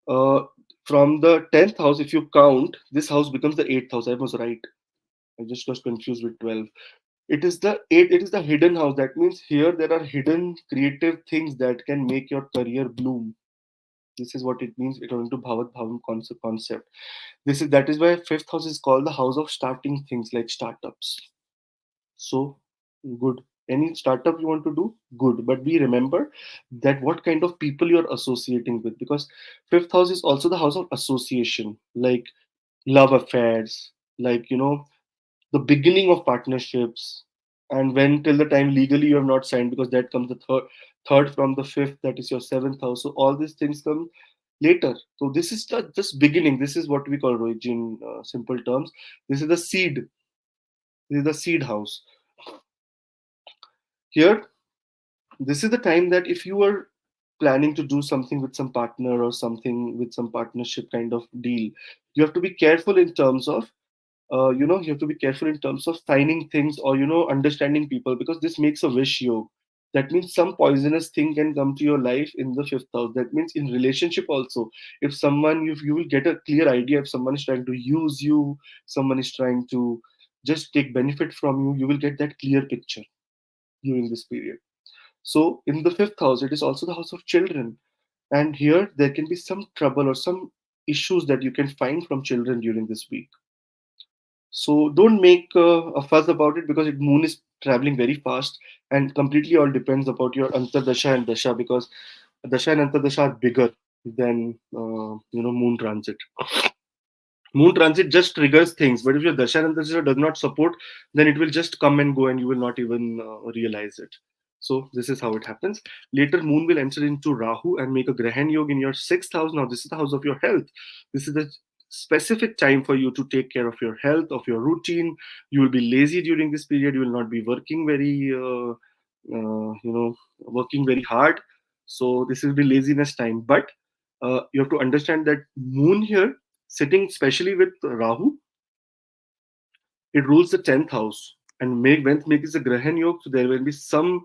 S2: Uh, from the 10th house, if you count, this house becomes the 8th house. I was right. I just was confused with 12. It is the hidden house. That means here there are hidden creative things that can make your career bloom. This is what it means according to Bhavat Bhavan concept. That is why fifth house is called the house of starting things like startups. So good. Any startup you want to do, good. But be remember that what kind of people you're associating with, because fifth house is also the house of association, like love affairs, like the beginning of partnerships, and when till the time legally you have not signed, because that comes the third from the fifth, that is your seventh house. So all these things come later. So this is the just beginning. This is what we call Rohit in simple terms. This is the seed. This is the seed house. Here, this is the time that if you are planning to do something with some partner or something with some partnership kind of deal, you have to be careful in terms of you have to be careful in terms of signing things, or understanding people, because this makes a wish yoga. That means some poisonous thing can come to your life in the fifth house. That means in relationship also, if someone, you will get a clear idea if someone is trying to use you, someone is trying to just take benefit from you, you will get that clear picture during this period. So in the fifth house, it is also the house of children, and here there can be some trouble or some issues that you can find from children during this week. So don't make a fuss about it, because moon is traveling very fast, and completely all depends about your antardasha and dasha, because dasha and antardasha are bigger than moon transit. Moon transit just triggers things, but if your dasha and antardasha does not support, then it will just come and go, and you will not even realize it. So this is how it happens. Later, moon will enter into Rahu and make a Grahan Yoga in your sixth house. Now, this is the house of your health. This is the specific time for you to take care of your health, of your routine. You will be lazy during this period. You will not be working very, working very hard. So this will be laziness time. But you have to understand that moon here, sitting especially with Rahu, it rules the 10th house, and make when make is a Grahan Yoga, so there will be some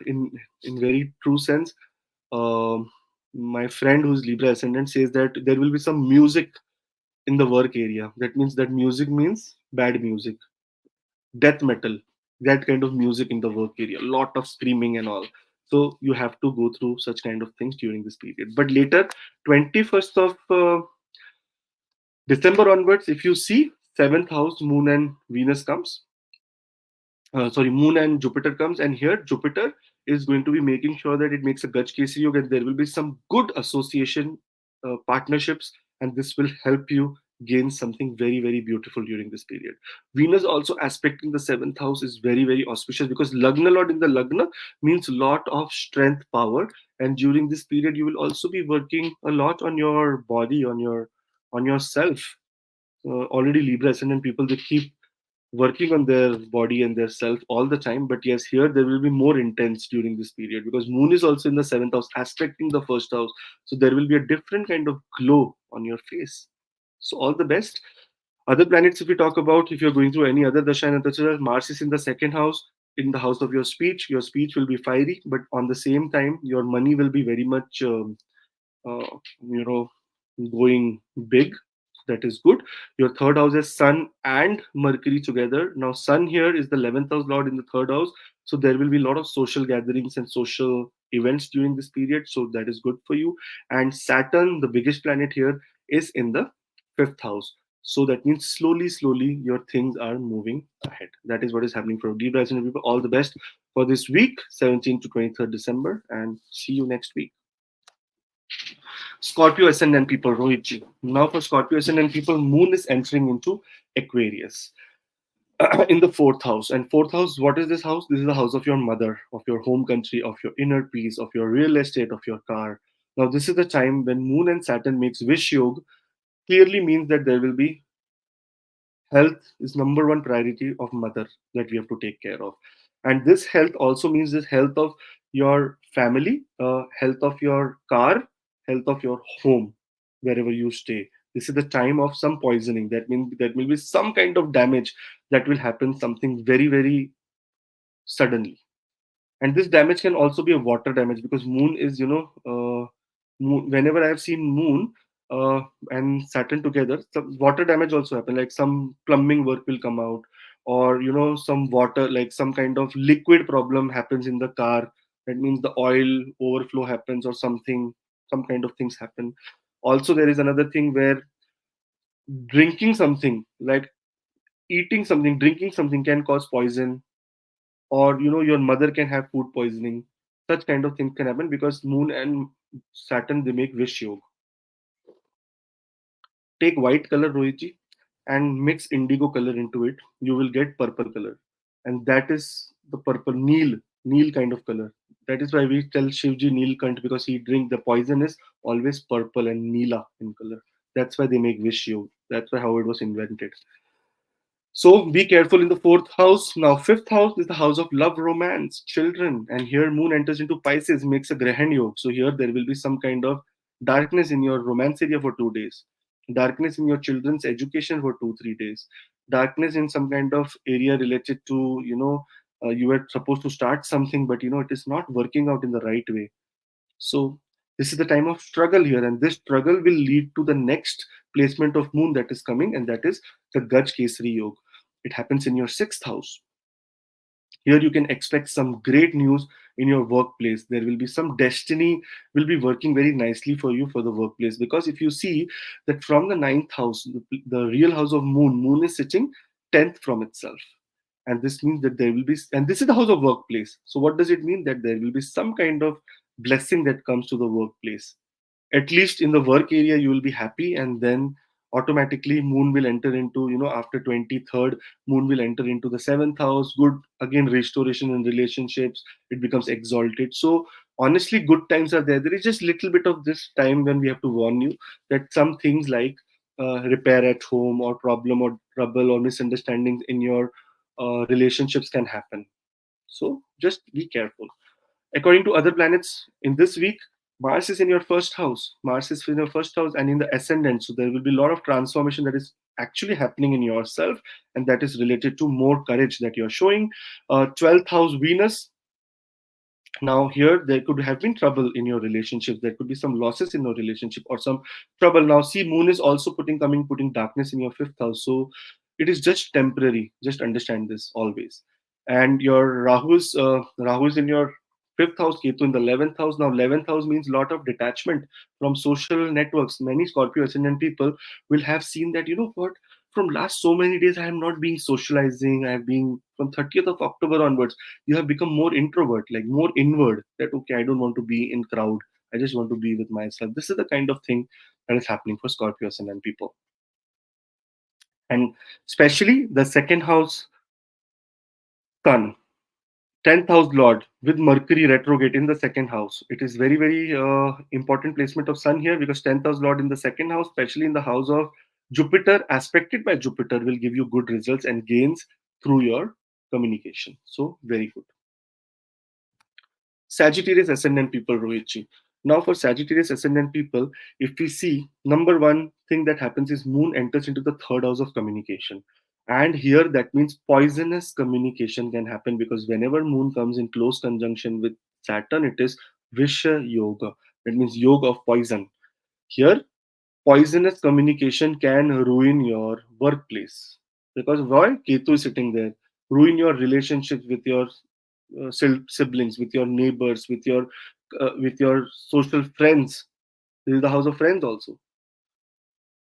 S2: in very true sense. My friend who's Libra ascendant says that there will be some music in the work area. That means that music means bad music, death metal, that kind of music in the work area, lot of screaming and all. So you have to go through such kind of things during this period. But later, 21st of December onwards, if you see seventh house, Moon and Venus comes, Moon and Jupiter comes, and here Jupiter is going to be making sure that it makes a Gaj Kesi Yoga, and there will be some good association partnerships, and this will help you gain something very, very beautiful during this period. Venus also aspecting the seventh house is very, very auspicious, because Lagna Lord in the Lagna means lot of strength, power, and during this period you will also be working a lot on your body, on yourself. Already Libra ascendant people, they keep working on their body and their self all the time, but yes, here there will be more intense during this period, because moon is also in the seventh house aspecting the first house. So there will be a different kind of glow on your face. So all the best. Other planets, if we talk about, if you're going through any other dasha and antarcha, Mars is in the second house, in the house of your speech will be fiery, but on the same time your money will be very much uh, you know going big. That is good. Your third house is sun and mercury together. Now sun here is the 11th house lord in the third house, so there will be a lot of social gatherings and social events during this period, so that is good for you. And saturn, the biggest planet here, is in the fifth house, so that means slowly your things are moving ahead. That is what is happening for Libra ascendant people. All the best for this week, 17th to 23rd December, and see you next week. Scorpio ascendant people, Rohitji. Now for Scorpio ascendant people, Moon is entering into Aquarius in the fourth house. And fourth house, what is this house? This is the house of your mother, of your home country, of your inner peace, of your real estate, of your car. Now this is the time when Moon and Saturn makes Wish Yoga. Clearly means that there will be health is number one priority of mother that we have to take care of. And this health also means this health of your family, health of your car, health of your home, wherever you stay. This is the time of some poisoning. That means that will be some kind of damage that will happen, something very suddenly. And this damage can also be a water damage, because moon is, moon, whenever I have seen moon uh, and saturn together, some water damage also happen, like some plumbing work will come out, or some water, like some kind of liquid problem happens in the car. That means the oil overflow happens, or something, some kind of things happen. Also there is another thing where drinking something, like eating something, drinking something, can cause poison, or your mother can have food poisoning. Such kind of things can happen because moon and saturn, they make wish yoga. Take white color, Rohitji, and mix indigo color into it. You will get purple color, and that is the purple Neil kind of color. That is why we tell Shivji Neelkant, because he drink, the poison is always purple and neela in color. That's why they make wish yoga. That's why how it was invented. So be careful in the fourth house. Now, fifth house is the house of love, romance, children. And here Moon enters into Pisces, makes a Grahan Yoga. So here there will be some kind of darkness in your romance area for 2 days, darkness in your children's education for 2, 3 days, darkness in some kind of area related to, you were supposed to start something, but it is not working out in the right way. So this is the time of struggle here, and this struggle will lead to the next placement of moon that is coming, and that is the Gaj Kesari Yoga. It happens in your sixth house. Here you can expect some great news in your workplace. There will be some destiny will be working very nicely for you for the workplace, because if you see that from the ninth house, the real house of moon is sitting 10th from itself. And this means that there will be, and this is the house of workplace. So what does it mean? That there will be some kind of blessing that comes to the workplace. At least in the work area you will be happy, and then automatically moon will enter into, after 23rd, moon will enter into the seventh house. Good, again, restoration in relationships, it becomes exalted. So honestly, good times are there. There is just little bit of this time when we have to warn you that some things like repair at home, or problem or trouble or misunderstandings in your relationships can happen. So just be careful. According to other planets in this week, Mars is in your first house. Mars is in your first house and in the ascendant. So there will be a lot of transformation that is actually happening in yourself, and that is related to more courage that you're showing. 12th house Venus. Now here there could have been trouble in your relationship. There could be some losses in your relationship or some trouble. Now see, moon is also putting darkness in your fifth house. So it is just temporary. Just understand this always. And your Rahu's in your fifth house, Ketu in the 11th house. Now 11th house means lot of detachment from social networks. Many Scorpio ascendant people will have seen that, what, from last so many days I am not being socializing. I have been from 30th of October onwards, you have become more introvert, like more inward, that okay, I don't want to be in crowd, I just want to be with myself. This is the kind of thing that is happening for Scorpio ascendant people. And especially the second house sun, 10th house lord with Mercury retrograde in the second house. It is very important placement of sun here, because 10th house lord in the second house, especially in the house of Jupiter, aspected by Jupiter, will give you good results and gains through your communication. So very good. Sagittarius ascendant people, Rohitji. Now, for Sagittarius ascendant people, if we see, number one thing that happens is moon enters into the third house of communication. And here that means poisonous communication can happen, because whenever moon comes in close conjunction with Saturn, it is Visha Yoga. That means yoga of poison. Here, poisonous communication can ruin your workplace, because why? Ketu is sitting there. Ruin your relationships with your siblings, with your neighbors, with your social friends. This is the house of friends also,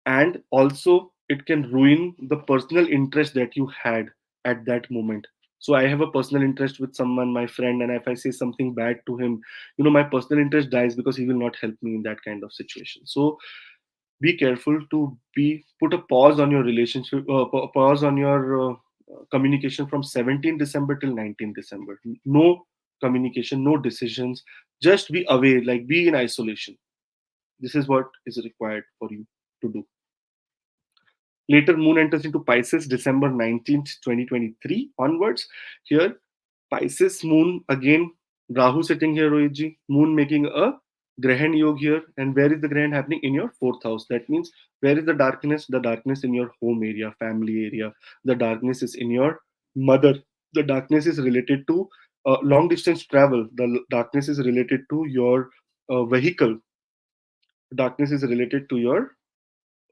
S2: and also it can ruin the personal interest that you had at that moment. So I have a personal interest with someone, my friend, and if I say something bad to him, my personal interest dies because he will not help me in that kind of situation. So be careful to be put a pause on your relationship, pause on your communication from 17 December till 19 December. No communication, no decisions, just be away, like be in isolation. This is what is required for you to do. Later, Moon enters into Pisces December 19th, 2023 onwards. Here, Pisces Moon again, Rahu sitting here, Rohitji, Moon making a Grahan Yoga here. And where is the Grahan happening? In your fourth house. That means, where is the darkness? The darkness in your home area, family area. The darkness is in your mother. The darkness is related to long distance travel. The darkness is related to your vehicle. Darkness is related to your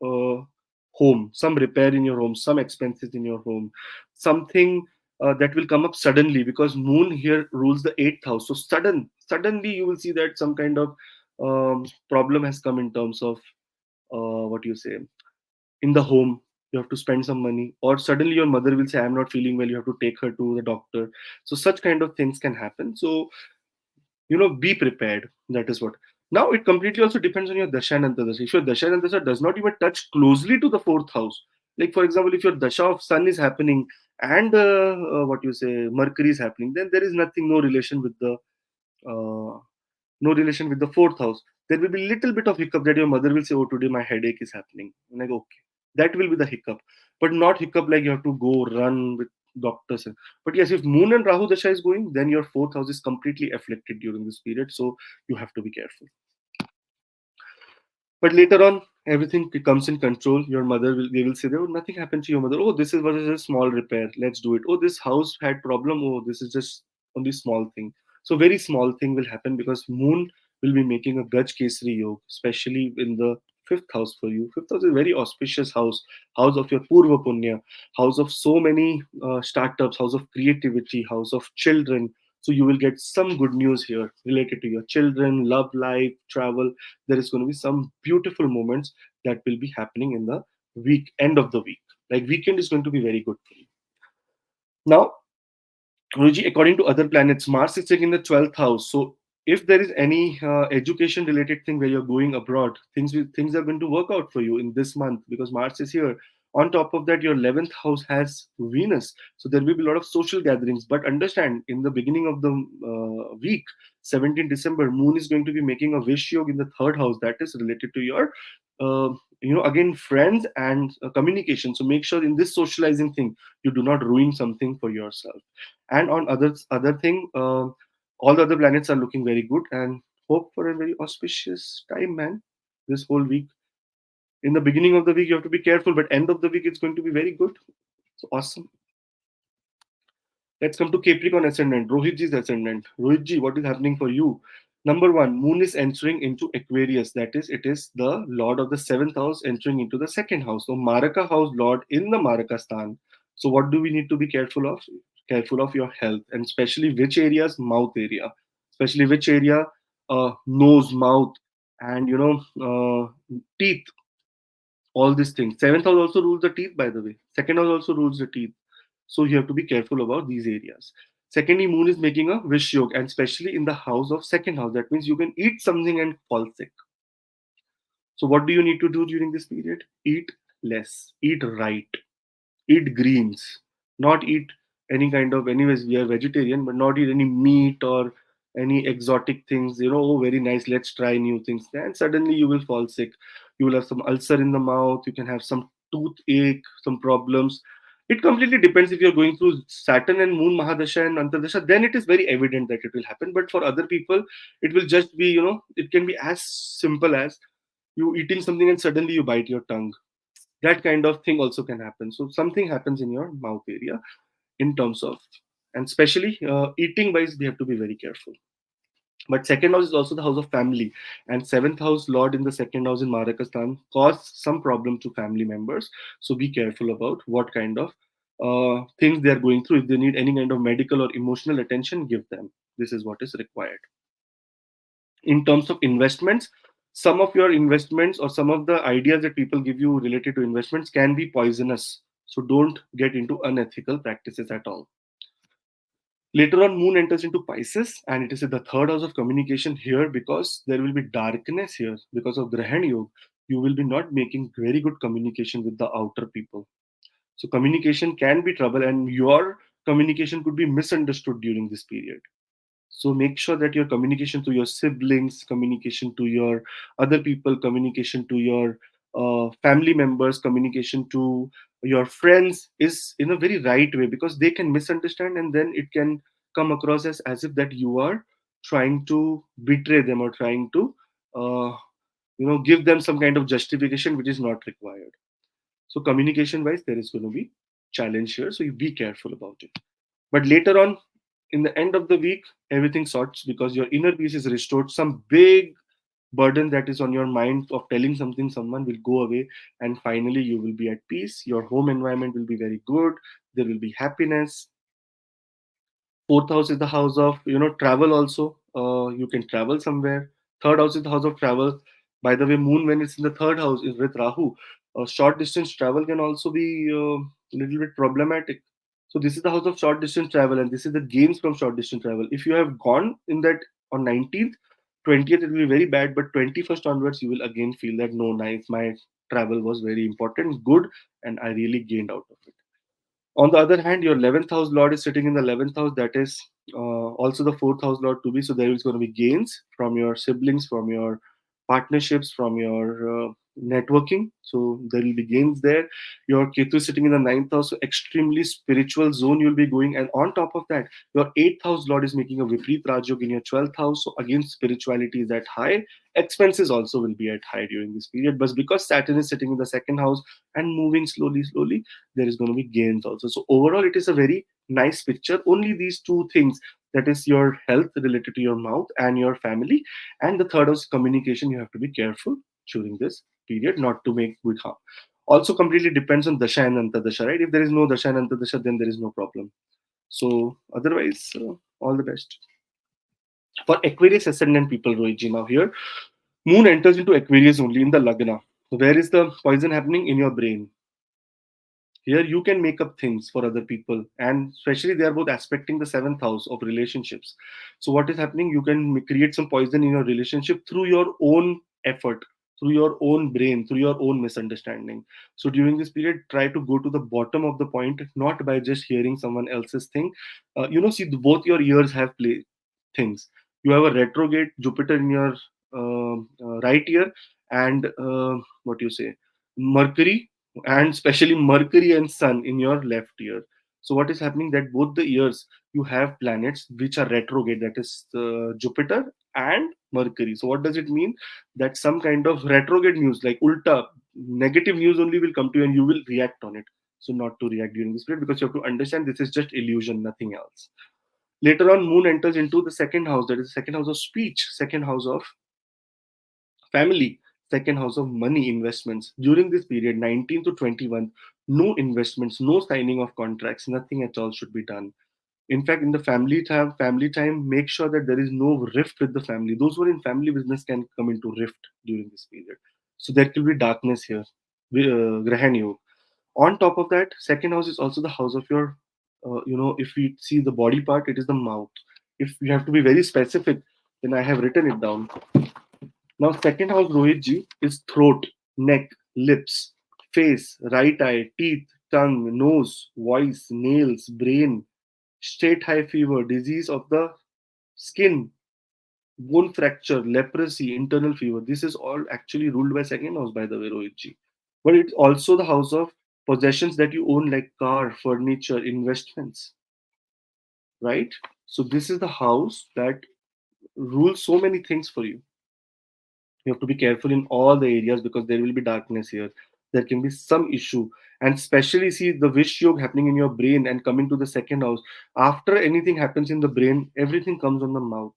S2: uh, home, some repair in your home, some expenses in your home, something that will come up suddenly, because Moon here rules the eighth house. So suddenly you will see that some kind of problem has come in terms of what you say, in the home. You have to spend some money, or suddenly your mother will say, "I'm not feeling well." You have to take her to the doctor. So such kind of things can happen. So be prepared. That is what. Now it completely also depends on your dasha and antardasha. If your dasha and antardasha does not even touch closely to the fourth house, like for example, if your dasha of sun is happening and what you say Mercury is happening, then there is nothing, no relation with the uh, no relation with the fourth house. There will be little bit of hiccup that your mother will say, "Oh, today my headache is happening." I'm like, okay, that will be the hiccup, but not hiccup like you have to go run with doctors. But yes, if Moon and Rahu Dasha is going, then your fourth house is completely afflicted during this period. So you have to be careful. But later on, everything comes in control. Your mother will, they will say, "Oh, nothing happened to your mother. Oh, this is was a small repair. Let's do it. Oh, this house had problem. Oh, this is just only small thing." So very small thing will happen because Moon will be making a Gaj Kesari Yoga, especially in the fifth house for you. Fifth house is a very auspicious house, house of your Purva Punya, house of so many startups, house of creativity, house of children. So you will get some good news here related to your children, love life, travel. There is going to be some beautiful moments that will be happening in the week, end of the week. Like weekend is going to be very good for you. Now, Guruji, according to other planets, Mars is sitting in the 12th house. So if there is any education related thing where you're going abroad, things are going to work out for you in this month because Mars is here. On top of that, your 11th house has Venus. So there will be a lot of social gatherings. But understand, in the beginning of the week, 17 December, Moon is going to be making a wish yoga in the third house that is related to your, again, friends and communication. So make sure in this socializing thing, you do not ruin something for yourself. And on other thing, all the other planets are looking very good, and hope for a very auspicious time, man. This whole week. In the beginning of the week, you have to be careful, but end of the week, it's going to be very good. So awesome. Let's come to Capricorn ascendant, Rohitji's ascendant. Rohitji, what is happening for you? Number one, Moon is entering into Aquarius. That is, it is the Lord of the seventh house entering into the second house. So Maraka house Lord in the Maraka Stan. So what do we need to be careful of? Careful of your health, and especially which areas? Mouth area. Especially which area? Nose, mouth, and teeth. All these things. Seventh house also rules the teeth, by the way. Second house also rules the teeth. So you have to be careful about these areas. Secondly, Moon is making a wish yoga, and especially in the house of second house. That means you can eat something and fall sick. So what do you need to do during this period? Eat less, eat right, eat greens, not eat any kind of, anyways we are vegetarian, but not eat any meat or any exotic things. Oh, very nice, let's try new things, and suddenly you will fall sick. You will have some ulcer in the mouth, you can have some toothache, some problems. It completely depends. If you're going through Saturn and Moon Mahadasha and Antardasha, then it is very evident that it will happen. But for other people, it will just be, it can be as simple as you eating something and suddenly you bite your tongue. That kind of thing also can happen. So something happens in your mouth area in terms of, and especially eating wise, we have to be very careful. But second house is also the house of family, and seventh house lord in the second house in Marakastan caused some problem to family members. So be careful about what kind of things they are going through. If they need any kind of medical or emotional attention, give them. This is what is required. In terms of investments, some of your investments or some of the ideas that people give you related to investments can be poisonous. So don't get into unethical practices at all. Later on, Moon enters into Pisces, and it is in the third house of communication here because there will be darkness here because of Grahan Yoga. You will be not making very good communication with the outer people. So communication can be trouble, and your communication could be misunderstood during this period. So make sure that your communication to your siblings, communication to your other people, communication to your family members, communication to your friends is in a very right way, because they can misunderstand and then it can come across as if that you are trying to betray them or trying to uh, give them some kind of justification which is not required. So communication wise there is going to be challenge here, so you be careful about it. But later on, in the end of the week, everything sorts because your inner peace is restored. Some big burden that is on your mind of telling something someone will go away, and finally you will be at peace. Your home environment will be very good. There will be happiness. Fourth house is the house of travel also. You can travel somewhere. Third house is the house of travel. By the way, moon, when it's in the third house, is with Rahu. Short distance travel can also be a little bit problematic. So this is the house of short distance travel, and this is the gains from short distance travel. If you have gone in that on 19th, 20th, it will be very bad, but 21st onwards, you will again feel that no, nice, my travel was very important, good, and I really gained out of it. On the other hand, your 11th house lord is sitting in the 11th house, that is also the fourth house lord to be. So there is going to be gains from your siblings, from your partnerships, from your networking. So there will be gains there. Your Ketu is sitting in the ninth house, so extremely spiritual zone you'll be going. And on top of that, your eighth house lord is making a Viprit Rajyog in your 12th house. So again, spirituality is at high. Expenses also will be at high during this period. But because Saturn is sitting in the second house and moving slowly, slowly, there is going to be gains also. So overall, it is a very nice picture. Only these two things, that is your health related to your mouth and your family, and the third is communication. You have to be careful during this period not to make good harm. Also, completely depends on Dasha and Antardasha, right? If there is no Dasha and Antardasha, then there is no problem. So otherwise, all the best. For Aquarius ascendant people, Rohitji, now here, Moon enters into Aquarius only in the Lagna. So where is the poison happening? In your brain. Here you can make up things for other people, and especially they are both aspecting the seventh house of relationships. So what is happening? You can create some poison in your relationship through your own effort, through your own brain, through your own misunderstanding. So during this period, try to go to the bottom of the point, not by just hearing someone else's thing. See, both your ears have play things. You have a retrograde Jupiter in your right ear, and what you say, Mercury, and especially Mercury and Sun in your left ear. So what is happening, that both the ears you have planets which are retrograde, that is Jupiter and Mercury. So what does it mean? That some kind of retrograde news, like ulta, negative news only will come to you and you will react on it. So not to react during this period, because you have to understand this is just illusion, nothing else. Later on, Moon enters into the second house, that is the second house of speech, second house of family, second house of money, investments. During this period, 19 to 21, no investments, no signing of contracts, nothing at all should be done. In fact, in the family time, make sure that there is no rift with the family. Those who are in family business can come into rift during this period. So there will be darkness here. Grahan Yoga. On top of that, second house is also the house of your, if we see the body part, it is the mouth. If you have to be very specific, then I have written it down. Now, second house, Rohit ji, is throat, neck, lips, face, right eye, teeth, tongue, nose, voice, nails, brain, state high fever, disease of the skin, bone fracture, leprosy, internal fever. This is all actually ruled by second house, by the way, Rohit ji. But it's also the house of possessions that you own, like car, furniture, investments, right? So this is the house that rules so many things for you. You have to be careful in all the areas because there will be darkness here. There can be some issue, and especially see the wish yoga happening in your brain and coming to the second house. After anything happens in the brain, everything comes on the mouth.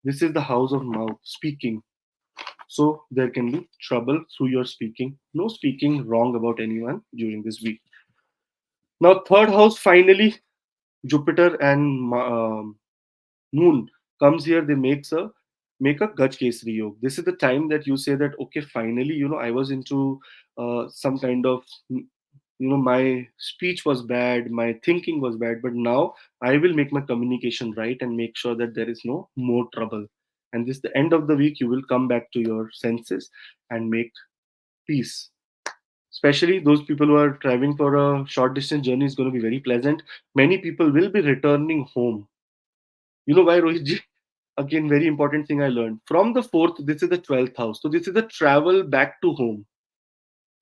S2: This is the house of mouth, speaking. So there can be trouble through your speaking. No speaking wrong about anyone during this week. Now, third house, finally, Jupiter and Moon comes here. They make a Gaj Kesari Yog. This is the time that you say that, okay, finally, I was into some kind of, my speech was bad, my thinking was bad, but now I will make my communication right and make sure that there is no more trouble. And this the end of the week, you will come back to your senses and make peace. Especially those people who are traveling for a short distance journey is going to be very pleasant. Many people will be returning home. You know why, Rohit ji? Again, very important thing I learned. From the fourth, this is the 12th house. So this is the travel back to home,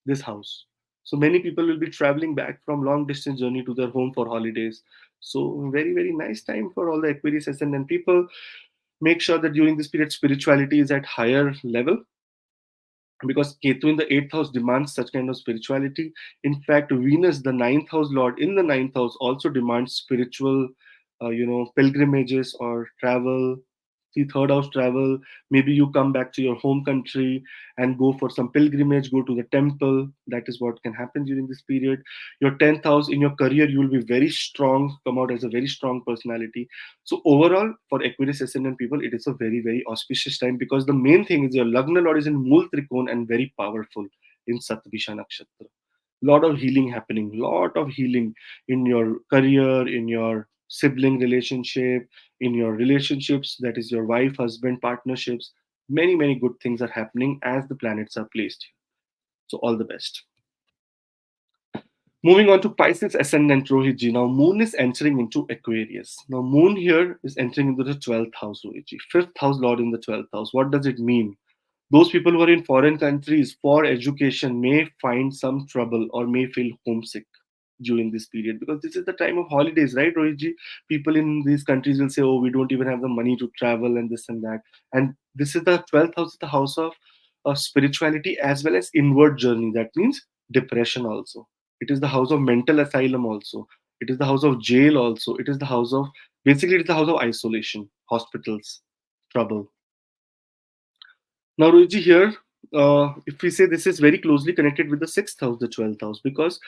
S2: this house. So many people will be traveling back from long distance journey to their home for holidays. So very, very nice time for all the Aquarius ascendant people. Make sure that during this period, spirituality is at higher level, because Ketu in the eighth house demands such kind of spirituality. In fact, Venus, the ninth house lord in the ninth house, also demands spiritual, pilgrimages or travel. The third house travel. Maybe you come back to your home country and go for some pilgrimage, go to the temple. That is what can happen during this period. Your tenth house in your career, you will be very strong, come out as a very strong personality. So overall, for Aquarius ascendant people, it is a very, very auspicious time, because the main thing is your Lagna Lord is in Mool Trikon and very powerful in Satvisha Nakshatra. Lot of healing happening, lot of healing in your career, in your sibling relationship, in your relationships, that is your wife, husband, partnerships. Many, many good things are happening as the planets are placed here. So all the best. Moving on to Pisces ascendant Rohitji. Now, Moon is entering into Aquarius. Now, Moon here is entering into the 12th house, Rohitji. Fifth house Lord in the 12th house. What does it mean? Those people who are in foreign countries for education may find some trouble or may feel homesick during this period, because this is the time of holidays, right, Rohitji? People in these countries will say, oh, we don't even have the money to travel and this and that. And this is the 12th house, the house of spirituality as well as inward journey. That means depression also. It is the house of mental asylum also. It is the house of jail also. It is the house of, basically, it is the house of isolation, hospitals, trouble. Now, Ruji, here, if we say this is very closely connected with the sixth house, the 12th house, because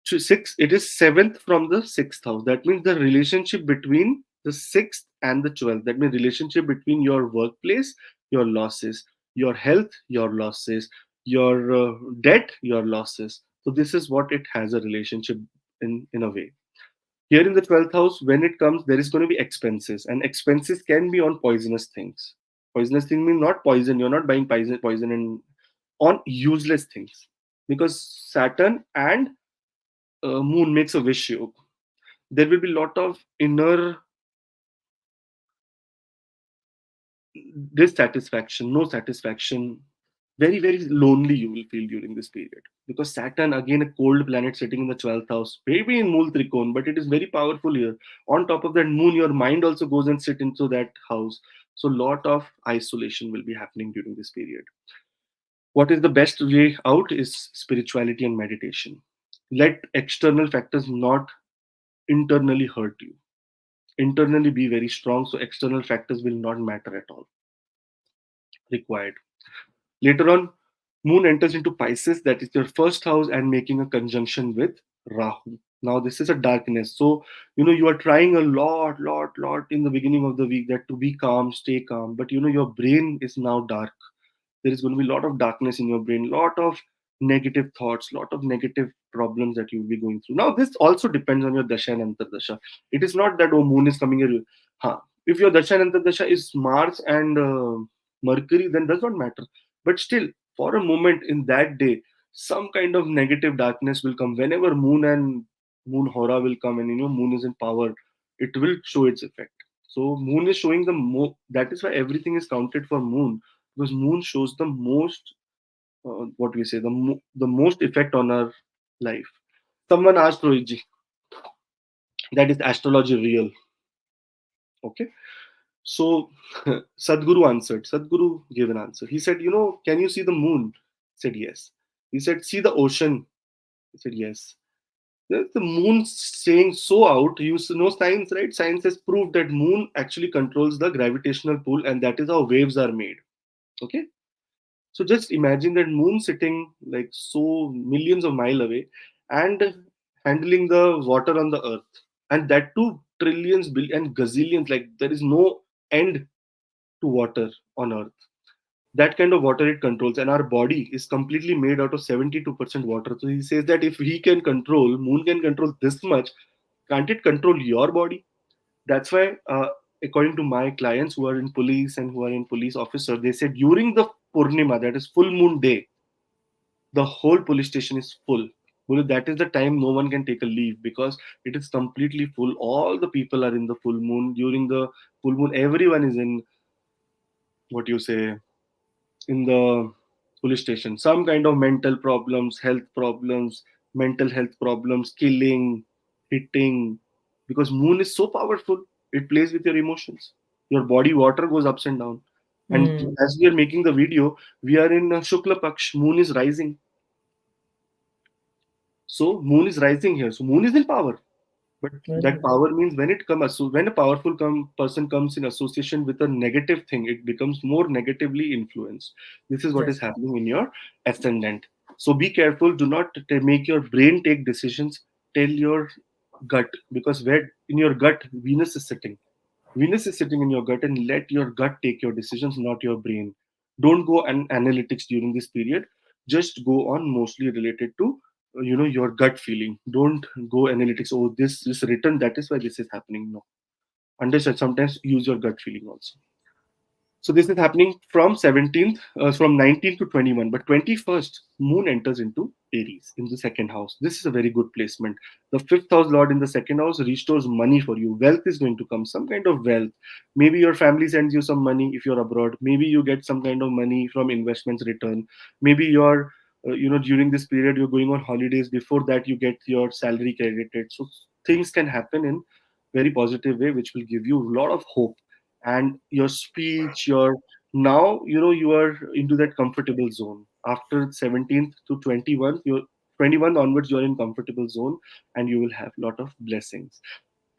S2: to six, it is seventh from the sixth house. That means the relationship between the sixth and the 12th. That means relationship between your workplace, your losses, your health, your losses, your debt, your losses. So this is what it has a relationship in a way. Here in the 12th house, when it comes, there is going to be expenses, and expenses can be on poisonous things. Poisonous thing means not poison. You're not buying poison and on useless things, because Saturn and Moon makes a wish yoga. There will be a lot of inner dissatisfaction, no satisfaction. Very, very lonely you will feel during this period, because Saturn, again, a cold planet sitting in the 12th house, maybe in Mool Trikon, but it is very powerful here. On top of that, Moon, your mind also goes and sit into that house. So, lot of isolation will be happening during this period. What is the best way out is spirituality and meditation. Let external factors not internally hurt you. Internally be very strong, so external factors will not matter at all. Required. Later on, Moon enters into Pisces, that is your first house, and making a conjunction with Rahu. Now, this is a darkness. So, you are trying a lot in the beginning of the week that to be calm, stay calm. But, your brain is now dark. There is going to be a lot of darkness in your brain, lot of negative thoughts, lot of negative problems that you will be going through. Now, this also depends on your Dasha and Antardasha. It is not that, oh, Moon is coming here. Huh. If your Dasha and Antardasha is Mars and Mercury, then does not matter. But still, for a moment in that day, some kind of negative darkness will come. Whenever Moon and Moon Hora will come, and Moon is in power, it will show its effect. So Moon is showing that is why everything is counted for Moon, because Moon shows the most, what we say, the most effect on our life. Someone asked Rohitji, that is astrology real? Okay. So Sadhguru answered. Sadhguru gave an answer. He said, can you see the moon? He said, yes. He said, see the ocean? He said, yes. The moon staying so out. You know science, right? Science has proved that moon actually controls the gravitational pull, and that is how waves are made. Okay, so just imagine that moon sitting like so millions of mile away and handling the water on the earth, and that too trillions, billion, and gazillions. Like there is no end to water on earth. That kind of water it controls, and our body is completely made out of 72% water. So he says that if he can control, moon can control this much, can't it control your body? That's why, according to my clients who are in police and who are in police officer, they said during the Purnima, that is full moon day, the whole police station is full. Well, that is the time no one can take a leave because it is completely full. All the people are in the full moon. During the full moon, everyone is in, what you say, in the police station. Some kind of mental problems, health problems, mental health problems, killing, hitting, because moon is so powerful. It plays with your emotions. Your body water goes ups and down. And
S1: Hmm.
S2: as we are making the video, we are in Shukla Paksh. Moon is rising. So moon is rising here. So moon is in power. But
S1: Very
S2: that
S1: good.
S2: power means when it comes, so when a powerful person comes in association with a negative thing, it becomes more negatively influenced. This is what is
S1: Yes.
S2: happening in your ascendant. So be careful. Do not make your brain take decisions. Tell your gut, because where in your gut Venus is sitting. Venus is sitting in your gut, and let your gut take your decisions, not your brain. Don't go and analytics during this period. Just go on mostly related to your gut feeling. Don't go analytics. Oh, this is written. That is why this is happening. No, understand. Sometimes use your gut feeling also. So this is happening from 17th, from 19th to 21. But 21st, Moon enters into Aries in the second house. This is a very good placement. The fifth house Lord in the second house restores money for you. Wealth is going to come, some kind of wealth. Maybe your family sends you some money if you're abroad. Maybe you get some kind of money from investments return. Maybe you're, during this period you're going on holidays. Before that, you get your salary credited. So things can happen in very positive way, which will give you a lot of hope. And your speech, your now you are into that comfortable zone. After 17th to 21, you're 21 onwards, you're in comfortable zone, and you will have a lot of blessings.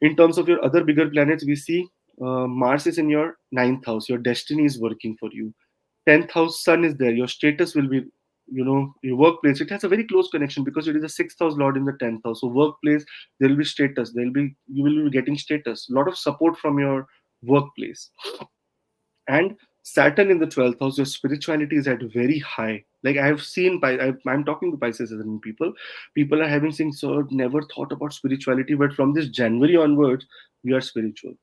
S2: In terms of your other bigger planets, we see Mars is in your ninth house. Your destiny is working for you. 10th house, Sun is there. Your status will be, your workplace. It has a very close connection because it is a sixth house Lord in the 10th house. So workplace, there will be status. You will be getting status. A lot of support from your workplace. And Saturn in the 12th house, your spirituality is at very high. Like I have seen, I'm talking to Pisces and people are having things, so never thought about spirituality, but from this January onwards, we are spiritual.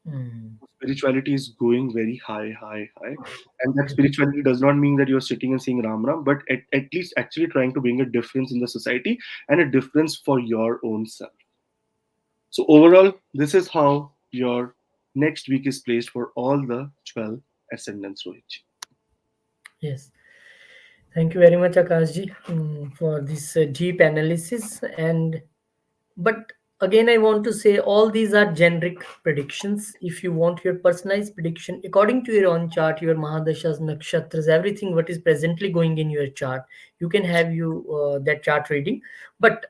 S1: Hmm.
S2: Spirituality is going very high, high, high. And that spirituality does not mean that you're sitting and saying Ram Ram, but at least actually trying to bring a difference in the society and a difference for your own self. So overall, this is how your next week is placed for all the 12 ascendants, Rohit.
S1: Yes. Thank you very much, Akashji, for this deep analysis. And but again, I want to say all these are generic predictions. If you want your personalized prediction according to your own chart, your Mahadashas, Nakshatras, everything what is presently going in your chart, you can have you that chart reading. But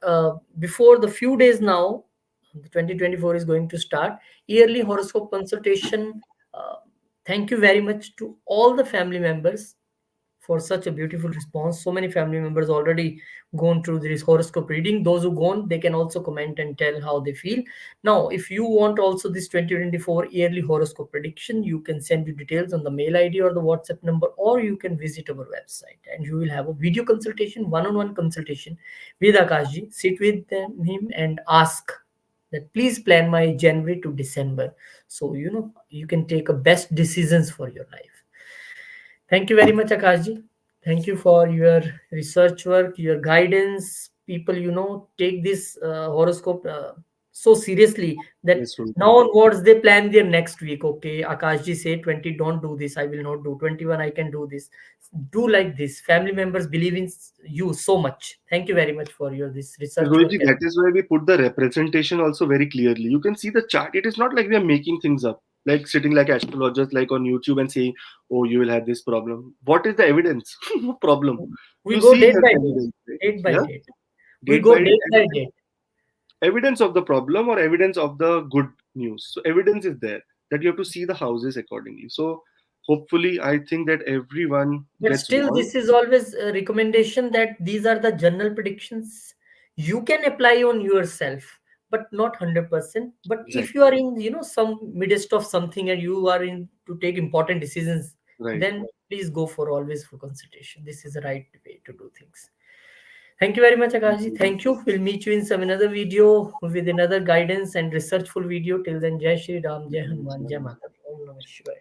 S1: before the few days now, the 2024 is going to start. Yearly horoscope consultation. Uh, Thank you very much to all the family members for such a beautiful response. So many family members already gone through this horoscope reading. Those who gone, they can also comment and tell how they feel. Now, if you want also this 2024 yearly horoscope prediction, you can send you details on the mail ID or the WhatsApp number, or you can visit our website and you will have a video consultation, one-on-one consultation with Akashji. Sit with him and ask that please plan my January to December. So, you can take a best decisions for your life. Thank you very much, Akashji. Thank you for your research work, your guidance. People, take this horoscope so seriously that
S2: Yes, Rohit.
S1: now onwards they plan their next week. Okay, Akashji say 20, don't do this. I will not do 21. I can do this. Do like this. Family members believe in you so much. Thank you very much for your this research work.
S2: Rohit, that is why we put the representation also very clearly. You can see the chart. It is not like we are making things up, like sitting like astrologers, like on YouTube and saying, "Oh, you will have this problem." What is the evidence? No problem.
S1: We
S2: You
S1: go
S2: see
S1: date
S2: here
S1: by
S2: the
S1: date,
S2: evidence, right?
S1: date by
S2: Yeah,
S1: date. We
S2: date
S1: go
S2: by date.
S1: date by date.
S2: evidence of the problem or evidence of the good news. So evidence is there that you have to see the houses accordingly. So hopefully, I think that everyone
S1: But
S2: gets
S1: still,
S2: warned.
S1: this is always a recommendation that these are the general predictions. You can apply on yourself, but not 100%. But if
S2: Exactly.
S1: you are in, some midst of something and you are in to take important decisions,
S2: Right.
S1: then please go for always for consultation. This is the right way to do things. Thank you very much, Akashji. Thank you. We'll meet you in some another video with another guidance and researchful video. Till then, Jai Shri Ram, Jai Hanuman, Jai Mata. Om Namah Shivaya.